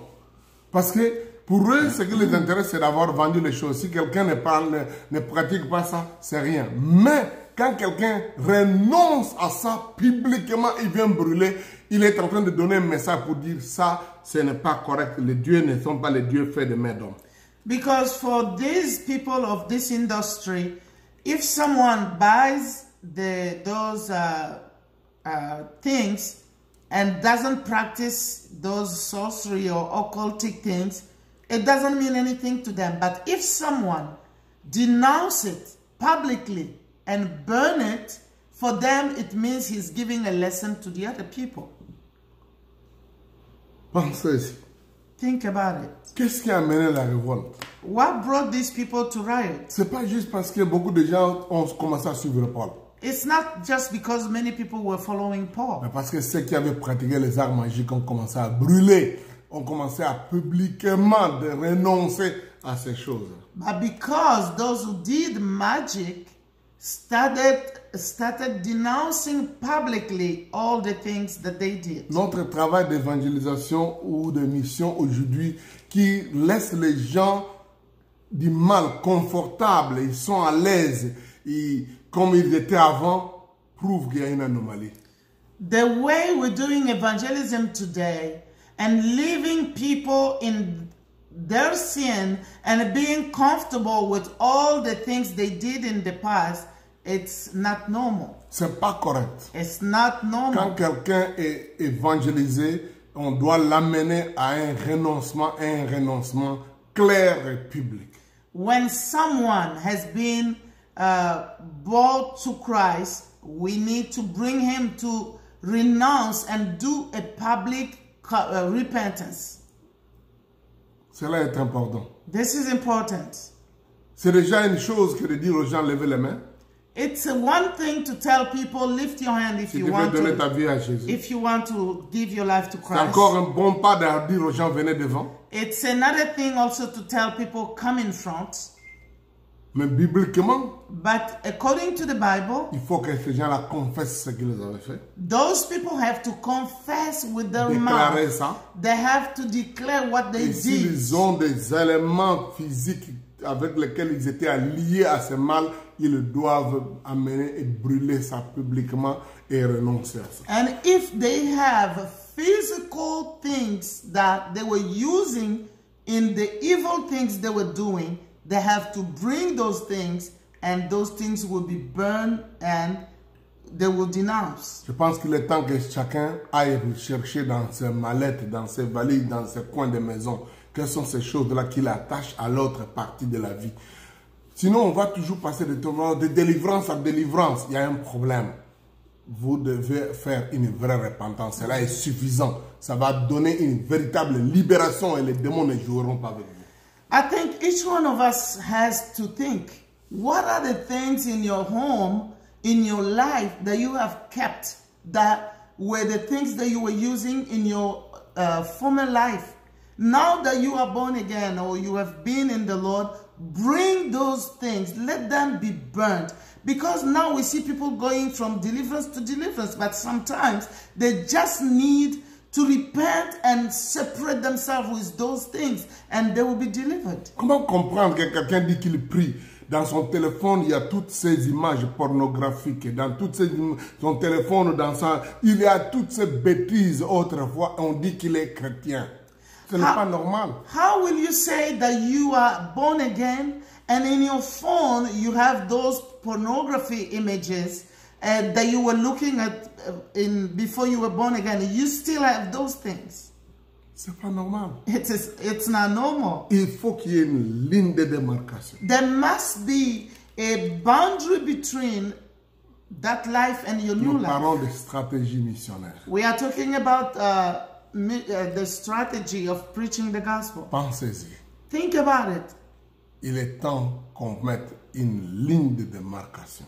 Parce que pour eux, ce qui les intéresse, c'est d'avoir vendu les choses. Si quelqu'un ne pratique pas ça, c'est rien. Mais quand quelqu'un renonce à ça publiquement, il vient brûler, il est en train de donner un message pour dire ça, ce n'est pas correct. Les dieux ne sont pas les dieux faits de main d'homme. Because for these people of this industry, if someone buys those things and doesn't practice those sorcery or occultic things, it doesn't mean anything to them. But if someone denounces it publicly and burn it, for them it means he's giving a lesson to the other people. Pensez-y. Think about it. Qu'est-ce qui a amené la révolte? What brought these people to riot? C'est pas juste parce que beaucoup de gens ont commencé à suivre Paul. It's not just because many people were following Paul. Mais parce que ceux qui avaient pratiqué les arts magiques ont commencé à brûler, ont commencé à publiquement de renoncer à ces choses. But because those who did magic started denouncing publicly all the things that they did. Notre travail d'évangélisation ou de mission aujourd'hui qui laisse les gens du mal confortables, ils sont à l'aise, comme ils étaient avant, prouve qu'il y a une anomalie. The way we're doing evangelism today and leaving people in their sin and being comfortable with all the things they did in the past, it's not normal. C'est pas correct. It's not normal. Quand quelqu'un est évangélisé, on doit l'amener à un renoncement clair et public. When someone has been brought to Christ, we need to bring him to renounce and do a public repentance. Cela est important. This is important. C'est déjà une chose que de dire aux gens levez les mains. It's one thing to tell people lift your hand if Si you tu veux want donner ta to, vie à Jésus. if you want to give your life to C'est Christ. encore un bon pas de dire aux gens venez devant. It's another thing also to tell people come in front. Mais bibliquement, But according to the Bible, il faut que ces gens-là confessent ce qu'ils avaient fait. those people have to confess with their Déclarer mouth. ça. They have to declare what they Et did. s'ils ont des éléments physiques avec lesquels ils étaient liés à ce mal, ils doivent amener et brûler ça publiquement et renoncer à ça. And if they have physical things that they were using in the evil things they were doing, they have to bring those things, and those things will be burned and they will denounce. Je pense qu'il est temps que chacun aille chercher dans ses mallettes, dans ses valises, dans ses coins de maison, quelles sont ces choses-là qu'il attache à l'autre partie de la vie. Sinon, on va toujours passer de délivrance à délivrance. Il y a un problème. Vous devez faire une vraie repentance. Cela est suffisant. Ça va donner une véritable libération et les démons ne joueront pas avec vous. I think each one of us has to think, what are the things in your home, in your life that you have kept that were the things that you were using in your former life? Now that you are born again or you have been in the Lord, bring those things, let them be burnt. Because now we see people going from deliverance to deliverance, but sometimes they just need to repent and separate themselves with those things, and they will be delivered. Comment comprendre que quelqu'un dit qu'il prie? Dans son téléphone, il y a toutes ces images pornographiques. Dans toutes ces son téléphone, il y a toutes ces bêtises autrefois. On dit qu'il est chrétien. Ce n'est pas normal. How will you say that you are born again and in your phone you have those pornography images that you were looking at before you were born again? You still have those things. C'est pas normal. It's not normal. Il faut qu'il y ait une ligne de démarcation. There must be a boundary between that life and your new Nous life. parlons de stratégie missionnaire. We are talking about the strategy of preaching the gospel. Pensez-y. Think about it. Il est temps qu'on mette une ligne de démarcation.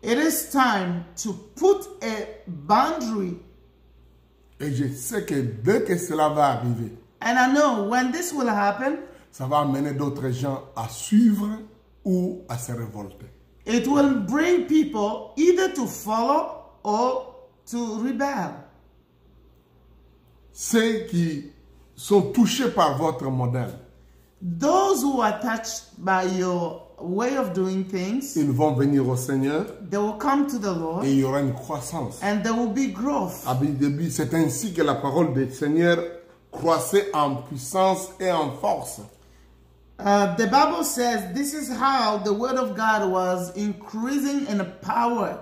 It is time to put a boundary. Et je sais que dès que cela va arriver, And I know when this will happen, ça va amener d'autres gens à suivre ou à se révolter. it will bring people either to follow or to rebel. Ceux qui sont touchés par votre modèle, Those who are touched by your way of doing things, ils vont venir au Seigneur they will come to the Lord et il y aura une croissance. and there will be growth. C'est ainsi que la parole du Seigneur croissait en puissance et en force. The Bible says this is how the word of God was increasing in power.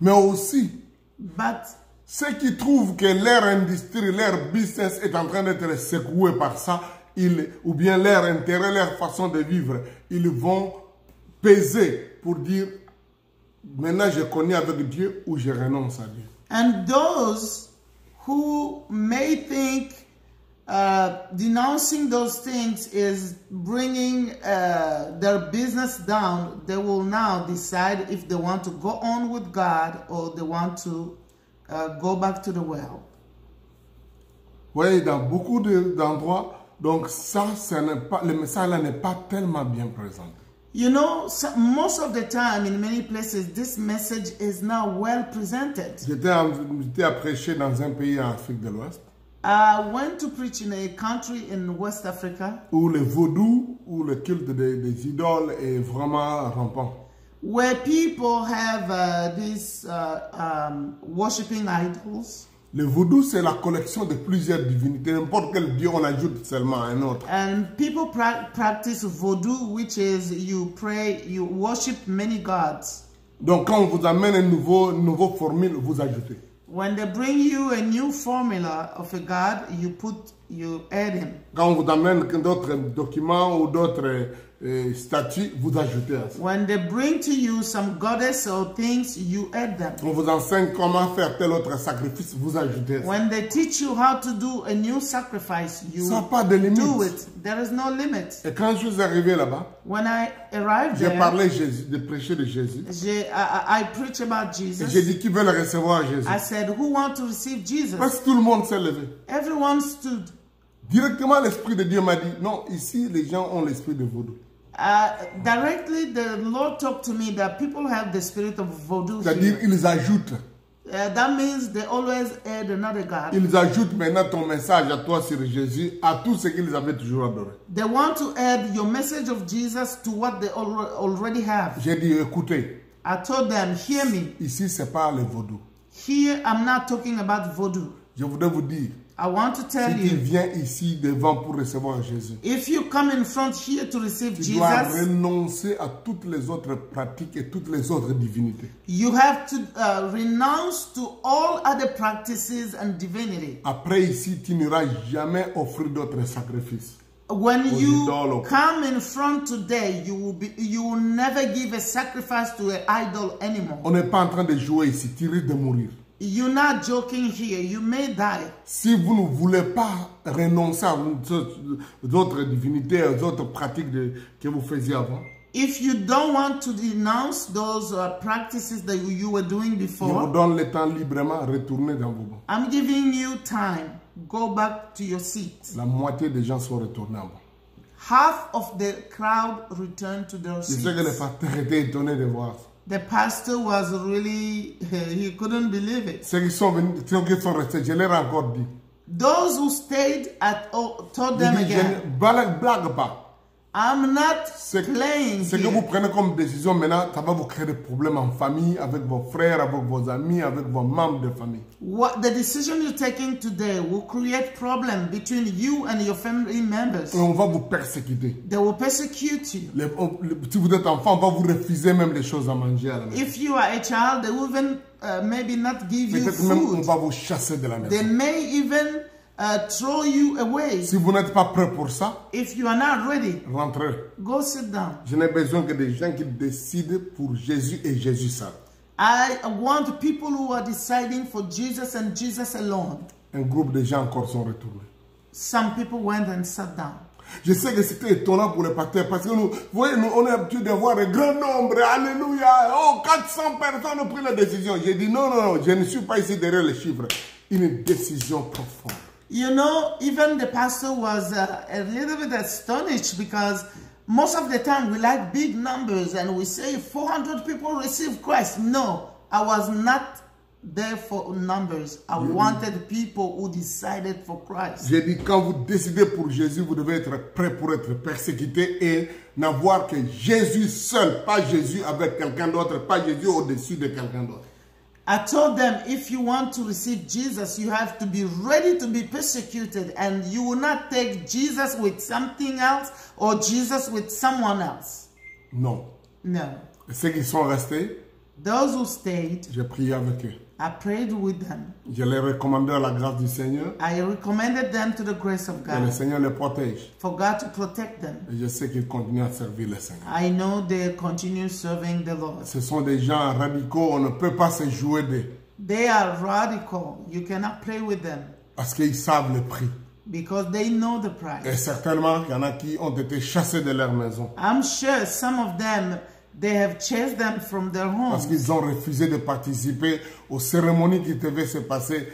Mais aussi, But ceux qui trouvent que leur industrie, leur business est en train d'être secoué par ça, ou bien leur intérêt, leur façon de vivre, ils vont peser pour dire, maintenant je connais avec Dieu ou je renonce à Dieu. and those who may think denouncing those things is bringing their business down. They will now decide if they want to go on with God or they want to go back to the world. Oui, dans beaucoup d'endroits, donc ça n'est pas, le message là n'est pas tellement bien présenté. You know, most of the time in many places, this message is not well presented. J'étais invité à prêcher dans un pays en Afrique de l'Ouest. I went to preach in a country in West Africa Où le vaudou, où le culte des idoles est vraiment rampant. where people have these worshipping idols. Le vaudou, c'est la collection de plusieurs divinités. N'importe quel dieu, on ajoute seulement un autre. And people practice voodoo, which is you pray, you worship many gods. Donc, quand on vous amène une nouveau formule, vous ajoutez. When they bring you a new formula of a god, you add him. Quand on vous amène d'autres documents ou d'autres statuts, vous ajoutez à ça. When they bring to you some goddess or things, you add them. On vous enseigne comment faire tel autre sacrifice, vous ajoutez à ça. When they teach you how to do a new sacrifice, you Ça n'a pas de limite. do it. There is no limit. Et quand je suis arrivé là-bas, When I arrived j'ai there, parlé de prêcher de Jésus. I preach about Et j'ai Jesus. dit qui veut le recevoir Jésus. I said, who want to receive Jesus? Parce que tout le monde s'est levé. Everyone stood. Directement, l'Esprit de Dieu m'a dit, non, ici, les gens ont l'esprit de vaudou. Directly, the Lord talked to me that people have the spirit of voodoo C'est-à-dire, here. ils ajoutent. That means they always add another God. Ils ajoutent maintenant ton message à toi sur Jésus, à tout ce qu'ils avaient toujours adoré. They want to add your message of Jesus to what they already have. J'ai dit, écoutez, I told them, hear me. ici, ce n'est pas le vaudou. Here, I'm not talking about voodoo. Je voudrais vous dire, I want to tell si tu you, viens ici devant pour recevoir Jésus, if you come in front here to receive tu dois Jesus, renoncer à toutes les autres pratiques et toutes les autres divinités. you have to renounce to all other practices and divinity. Après ici, tu n'iras jamais offrir d'autres sacrifices. When Aux you idoles. come in front today, you will never give a sacrifice to an idol anymore. On n'est pas en train de jouer ici, tu risques de mourir. You're not joking here. You may die. Si vous ne voulez pas renoncer à d'autres divinités, aux autres pratiques que vous faisiez avant, If you don't want to denounce those practices that you were doing je vous before, donne le temps librement, retournez dans vos bancs. I'm giving you time. Go back to your seat. La moitié des gens sont retournés en bas. Half of the crowd returned to their Je sais que les seats. pasteurs étaient étonnés de voir ça. The pastor was really, he couldn't believe it. Ceux qui sont venus, ceux qui sont restés, je leur ai encore dit. Those who stayed told Je them dis, je again, ne blague pas. I'm not Ce playing que vous here. prenez comme décision maintenant, ça va vous créer des problèmes en famille, avec vos frères, avec vos amis, avec vos membres de famille. What the decision you're taking today will create problem between you and your family members. Et on va vous persécuter. They will persecute you. Si vous êtes enfant, on va vous refuser même les choses à manger à la maison. If you are a child, they will even maybe not give you Peut-être même on food. va vous chasser de la They maison. may even throw you away. Si vous n'êtes pas prêt pour ça, If you are not ready, rentrez. go sit down. Je n'ai besoin que des gens qui décident pour Jésus et Jésus seul. I want people who are deciding for Jesus and Jesus alone. Un groupe de gens encore sont retournés. Some people went and sat down. Je sais que c'était étonnant pour les pasteurs parce que nous, vous voyez, nous, on est habitué de voir un grand nombre. Alléluia. Oh, 400 personnes ont pris la décision. J'ai dit non, non, non, je ne suis pas ici derrière les chiffres. Une décision profonde. You know, even the pastor was a little bit astonished because most of the time we like big numbers and we say 400 people receive Christ. No, I was not there for numbers. I wanted people who decided for Christ. J'ai dit, quand vous décidez pour Jésus, vous devez être prêt pour être persécuté et n'avoir que Jésus seul, pas Jésus avec quelqu'un d'autre, pas Jésus au-dessus de quelqu'un d'autre. I told them, if you want to receive Jesus, you have to be ready to be persecuted, and you will not take Jesus with something else or Jesus with someone else. Non. No. Et ceux qui sont restés, Those who stayed, j'ai prié avec eux. I prayed with them. Je les recommandais à la grâce du Seigneur. I recommended them to the grace of Et le God, Seigneur les protège. for God to protect them. Et je sais qu'ils continuent à servir le Seigneur. I know they continue serving the Lord. Ce sont des gens radicaux, on ne peut pas se jouer d'eux. They are radical. You cannot play with them Parce qu'ils savent le prix. because they know the Et price. certainement, il y en a qui ont été chassés de leur maison. I'm sure some of them, they have chased them from their Parce homes qu'ils ont refusé de participer aux cérémonies qui devaient se passer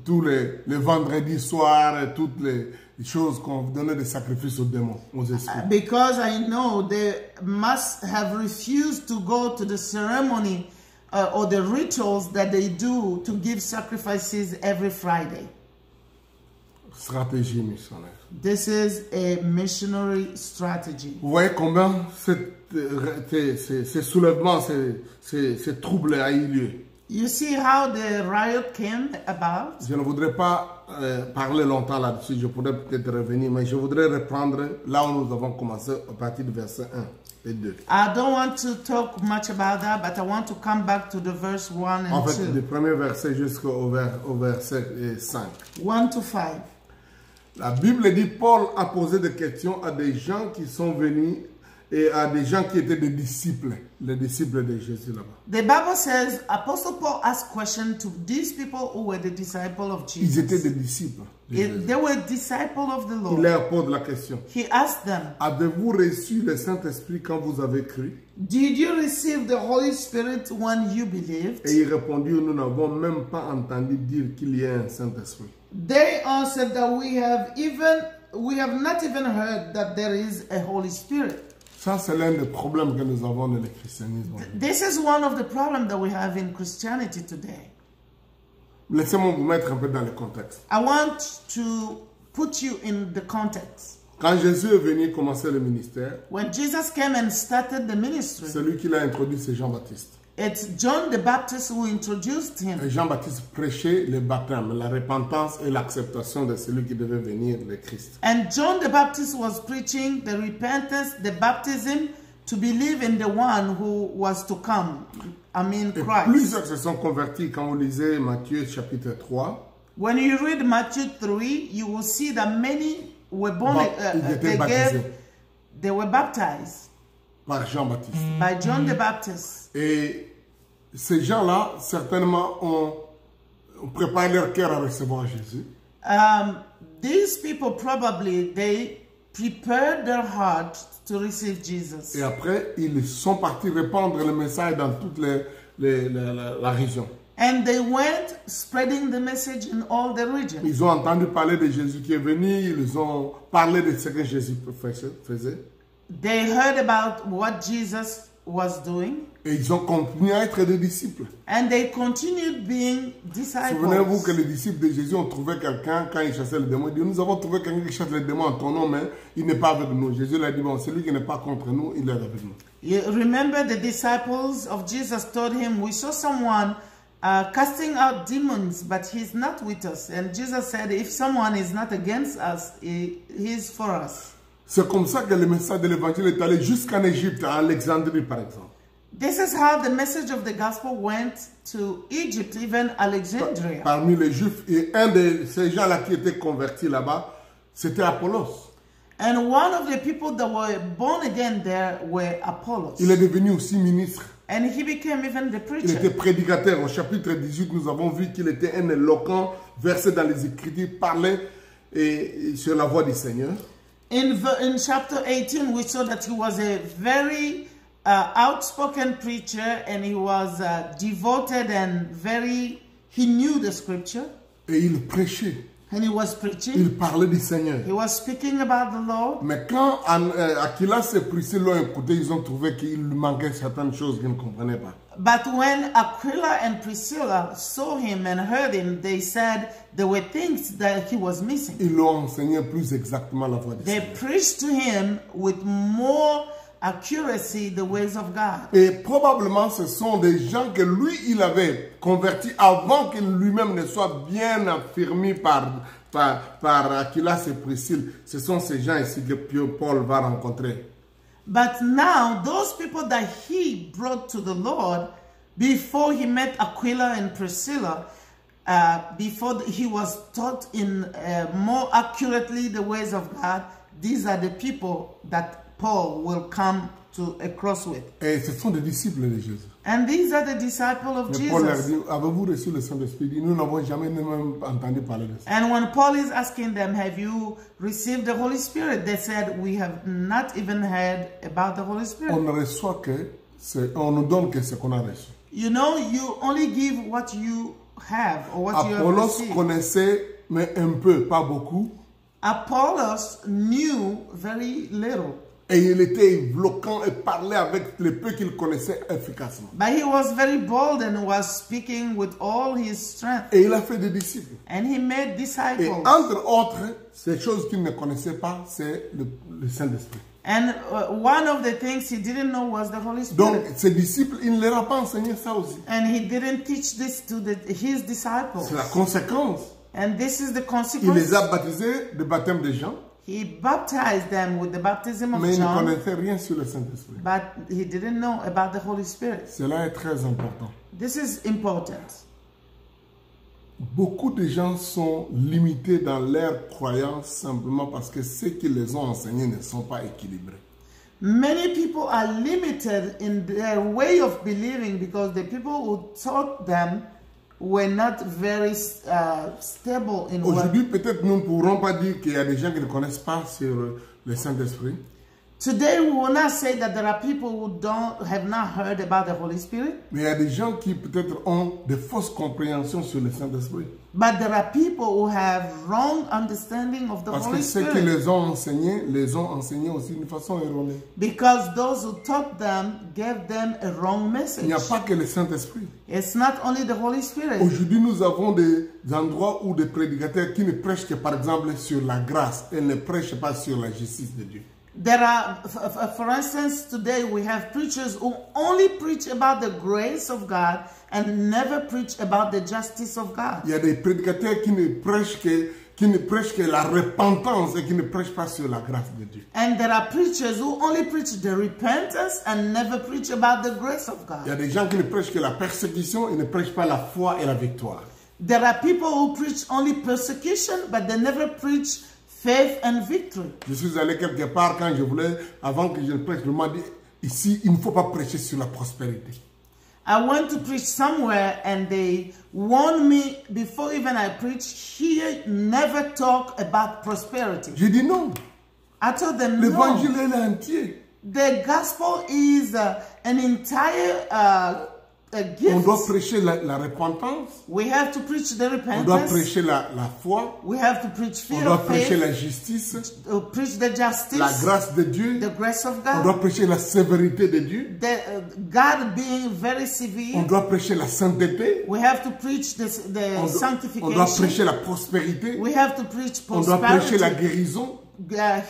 tous les vendredis soirs, et toutes les choses qu'on donnait des sacrifices aux démons, aux esprits. because I know they must have refused to go to the ceremony or the rituals that they do to give sacrifices every Friday. Stratégie missionnaire. This is a missionary strategy. Vous voyez combien ces soulèvements, ces troubles a eu lieu. You see how the riot came about? Je ne voudrais pas parler longtemps là-dessus, je pourrais peut-être revenir, mais je voudrais reprendre là où nous avons commencé à partir du verset 1 et 2. I don't want to talk much about that, but I want to come back to the verse 1 En and fait, 2. du premier verset jusqu'au verset 5. 1 to 5. La Bible dit Paul a posé des questions à des gens qui sont venus et à des gens qui étaient des disciples, les disciples de Jésus là-bas. The Bible says Apostle Paul asked questions to these people who were the disciples of Ils étaient Jesus. des disciples de Jésus. They were disciples of the Il Lord. leur pose la question. He asked them, Avez-vous reçu le Saint-Esprit quand vous avez cru? did you receive the Holy Spirit when you believed? Et ils répondirent, nous n'avons même pas entendu dire qu'il y a un Saint-Esprit. They answered that we have not even heard that there is a Holy Spirit. Ça, c'est l'un des problèmes que nous avons dans le christianisme. This is one of the problems that we have in Christianity today. Laissez-moi vous mettre un peu dans le contexte. I want to put you in the context. Quand Jésus est venu commencer le ministère, When Jesus came and started the ministry, celui qui l'a introduit, c'est Jean-Baptiste. it's John the Baptist who introduced him. Et Jean-Baptiste prêchait le baptême, la repentance et l'acceptation de celui qui devait venir, le Christ. And John the Baptist was preaching the repentance, the baptism, to believe in the one who was to come. I mean Et Christ. plusieurs se sont convertis quand vous lisez Matthieu chapitre 3. When you read Matthew 3, you will see that many were born, Ils étaient baptisés they were baptized par Jean-Baptiste. by John the Baptist. Et ces gens-là, certainement, ont préparé leur cœur à recevoir Jésus. These people probably, they prepared their heart to receive Jesus. Et après, ils sont partis répandre le message dans toute la région. And they went spreading the message in all the region. Ils ont entendu parler de Jésus qui est venu, ils ont parlé de ce que Jésus faisait. They heard about what Jesus was doing. Et ils ont continué à être des disciples. And they continued being disciples. Souvenez-vous que les disciples de Jésus ont trouvé quelqu'un quand ils chassaient les démons. Ils disent, nous avons trouvé quelqu'un qui chasse les démons en ton nom, mais il n'est pas avec nous. Jésus leur a dit, bon, celui qui n'est pas contre nous, il est avec nous. You remember the disciples of Jesus told him, we saw someone casting out demons, but he's not with us. And Jesus said, if someone is not against us, he's for us. C'est comme ça que le message de l'évangile est allé jusqu'en Égypte, à Alexandrie par exemple. This is how the message of the gospel went to Egypt, even Alexandria. Parmi les Juifs, et un de ces gens-là qui étaient convertis là-bas, c'était Apollos. And one of the people that were born again there were Apollos. Il est devenu aussi ministre. And he became even the Il était preacher. prédicateur. Au chapitre 18, nous avons vu qu'il était un éloquent, versé dans les Écritures, parlait sur la voie du Seigneur. In chapter 18, we saw that he was a very outspoken preacher, and he was devoted and he knew the scripture, Et il prêchait. and he was preaching. Il parlait du Seigneur. He was speaking about the Lord. Mais quand Aquilas et Priscille l'ont écouté, ils ont trouvé qu'il lui manquait certaines choses qu'ils ne comprenaient pas. But when Aquila and Priscilla saw him and heard him, they said there were things that he was missing. Ils l'ont enseigné plus exactement la voie du They Seigneur. preached to him with more accuracy the ways of God. Et probablement ce sont des gens que lui, il avait convertis avant qu'il lui-même ne soit bien affirmé par Aquilas et Priscille. Ce sont ces gens ici que Paul va rencontrer. But now, those people that he brought to the Lord, before he met Aquila and Priscilla, before he was taught in more accurately the ways of God, these are the people that Paul will come to a cross with. Et ce sont des disciples de Jésus. And these are the disciples of Mais Paul leur Jesus. dit, avez-vous reçu le Saint-Esprit? Il dit, nous n'avons jamais même entendu parler de ça. And when Paul is asking them, have you received the Holy Spirit? They said, we have not even heard about the Holy On Spirit. ne reçoit que, on nous donne que ce qu'on a reçu. You know, you only give what you have or what you have Apollos received. connaissait, mais un peu, pas beaucoup. Apollos knew very little, Et il était éloquent et parlait avec le peu qu'il connaissait efficacement. but he was very bold and was speaking with all his strength. Et il a fait des disciples. And he made Et disciples. entre autres, ces choses qu'il ne connaissait pas, c'est le Saint-Esprit. And one of the things he didn't know was the Holy Donc, Spirit. ses disciples, il ne leur a pas enseigné ça aussi. And he didn't teach this to his disciples. C'est la conséquence. And this is the Il consequence. les a baptisés de baptême de Jean, He baptized them with the baptism of mais il ne John, connaissait rien sur le Saint-Esprit. but he didn't know about the Holy Spirit. Cela est très important. This is important. Beaucoup de gens sont limités dans leur croyance simplement parce que ceux qui les ont enseignés ne sont pas équilibrés. Many people are limited in their way of believing because the people who taught them were not very stable in what. Aujourd'hui, peut-être nous ne pourrons pas dire qu'il y a des gens qui ne connaissent pas sur le Saint-Esprit. Today, we will not say that there are people who have not heard about the Holy Spirit, Mais il y a des gens qui peut-être ont de fausses compréhensions sur le Saint-Esprit. but there are people who have wrong understanding of the Parce que Holy ceux qui Spirit les ont enseignés aussi d'une façon erronée. because those who taught them gave them a wrong Il message. n'y a pas que le Saint-Esprit. It's not only the Holy Spirit. Aujourd'hui, nous avons des endroits où des prédicateurs qui ne prêchent que par exemple sur la grâce et ne prêchent pas sur la justice de Dieu. There are, for instance, today we have preachers who only preach about the grace of God and never preach about the justice of God. Il y a des prédicateurs qui ne prêchent que la repentance et qui ne prêchent pas sur la grâce de Dieu. And there are preachers who only preach the repentance and never preach about the grace of Il y a God. des gens qui ne prêchent que la persécution et ne prêchent pas la foi et la victoire. There are people who preach only persecution, but they never preach faith and victory. Je suis allé quelque part quand je voulais, avant que je le prêche, je m'ai dit, ici, il ne faut pas prêcher sur la prospérité. I went to preach somewhere and they warned me before even I preach, here never talk about prosperity. J'ai dit non, I told them l'évangile no. est entier. The gospel is an entire gift. On doit prêcher la repentance, We have to preach the on doit repentance. prêcher la foi, We have to preach on fear doit of prêcher faith, la justice, preach the justice, la grâce de Dieu, the grace of on God, doit prêcher la sévérité de Dieu, God being very on severe. doit prêcher la sainteté, We have to preach the on doit sanctification. prêcher la prospérité, We have to preach on doit prêcher la prosperity, guérison,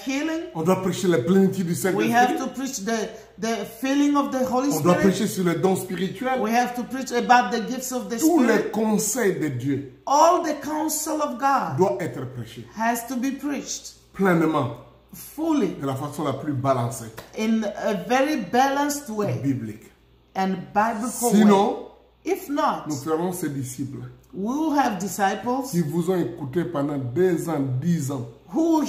healing. on doit prêcher la plénitude du We Saint-Esprit, have to preach the filling of the Holy on doit Spirit. prêcher sur le don spirituel. We have to preach about the gifts of the Tous les Spirit. conseils de Dieu All the counsel of God doivent être prêchés has to be preached pleinement, fully de la façon la plus balancée, in a very balanced way biblique. and biblical way. Sinon, If not, nous ferons ces disciples we will have disciples qui vous ont écouté pendant 2 ans, 10 ans, who will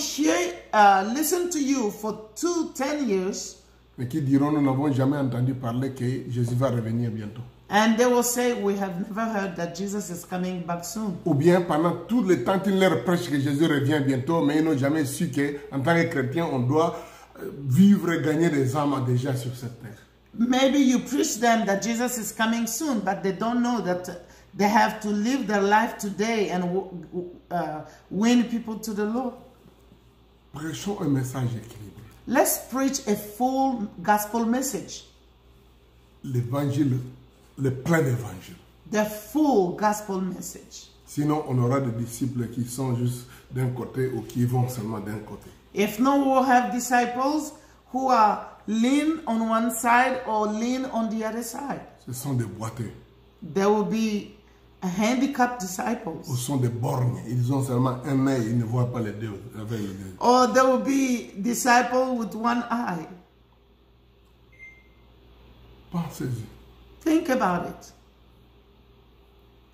listen to you for 10 years, mais qui diront nous n'avons jamais entendu parler que Jésus va revenir bientôt. and they will say, we have never heard that Jesus is coming back soon. Ou bien pendant tout le temps qu'ils leur prêchent que Jésus revient bientôt, mais ils n'ont jamais su qu'en tant que chrétien, on doit vivre et gagner des âmes déjà sur cette terre. Maybe you preach them that Jesus is coming soon, but they don't know that they have to live their life today and win people to the Lord. Prêchons un message équilibré. Let's preach a full gospel message, L'évangile, le plein d'évangile. the full gospel message. Sinon, on aura des disciples qui sont juste d'un côté ou qui vont seulement d'un côté. If not, we'll have disciples who are lean on one side or lean on the other side. Ce sont des boiteux. There will be handicapped Ou disciples. sont des borgnes. Ils ont seulement un œil, ils ne voient pas les deux avec les deux. Or there will be disciples with one eye. Pensez-y. Think about it.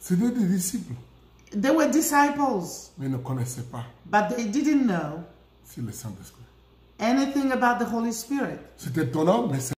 C'était des disciples, They were disciples, mais ils ne connaissaient pas but they didn't know sur le Saint-Esprit. anything about the Holy Spirit. C'est étonnant, mais c'est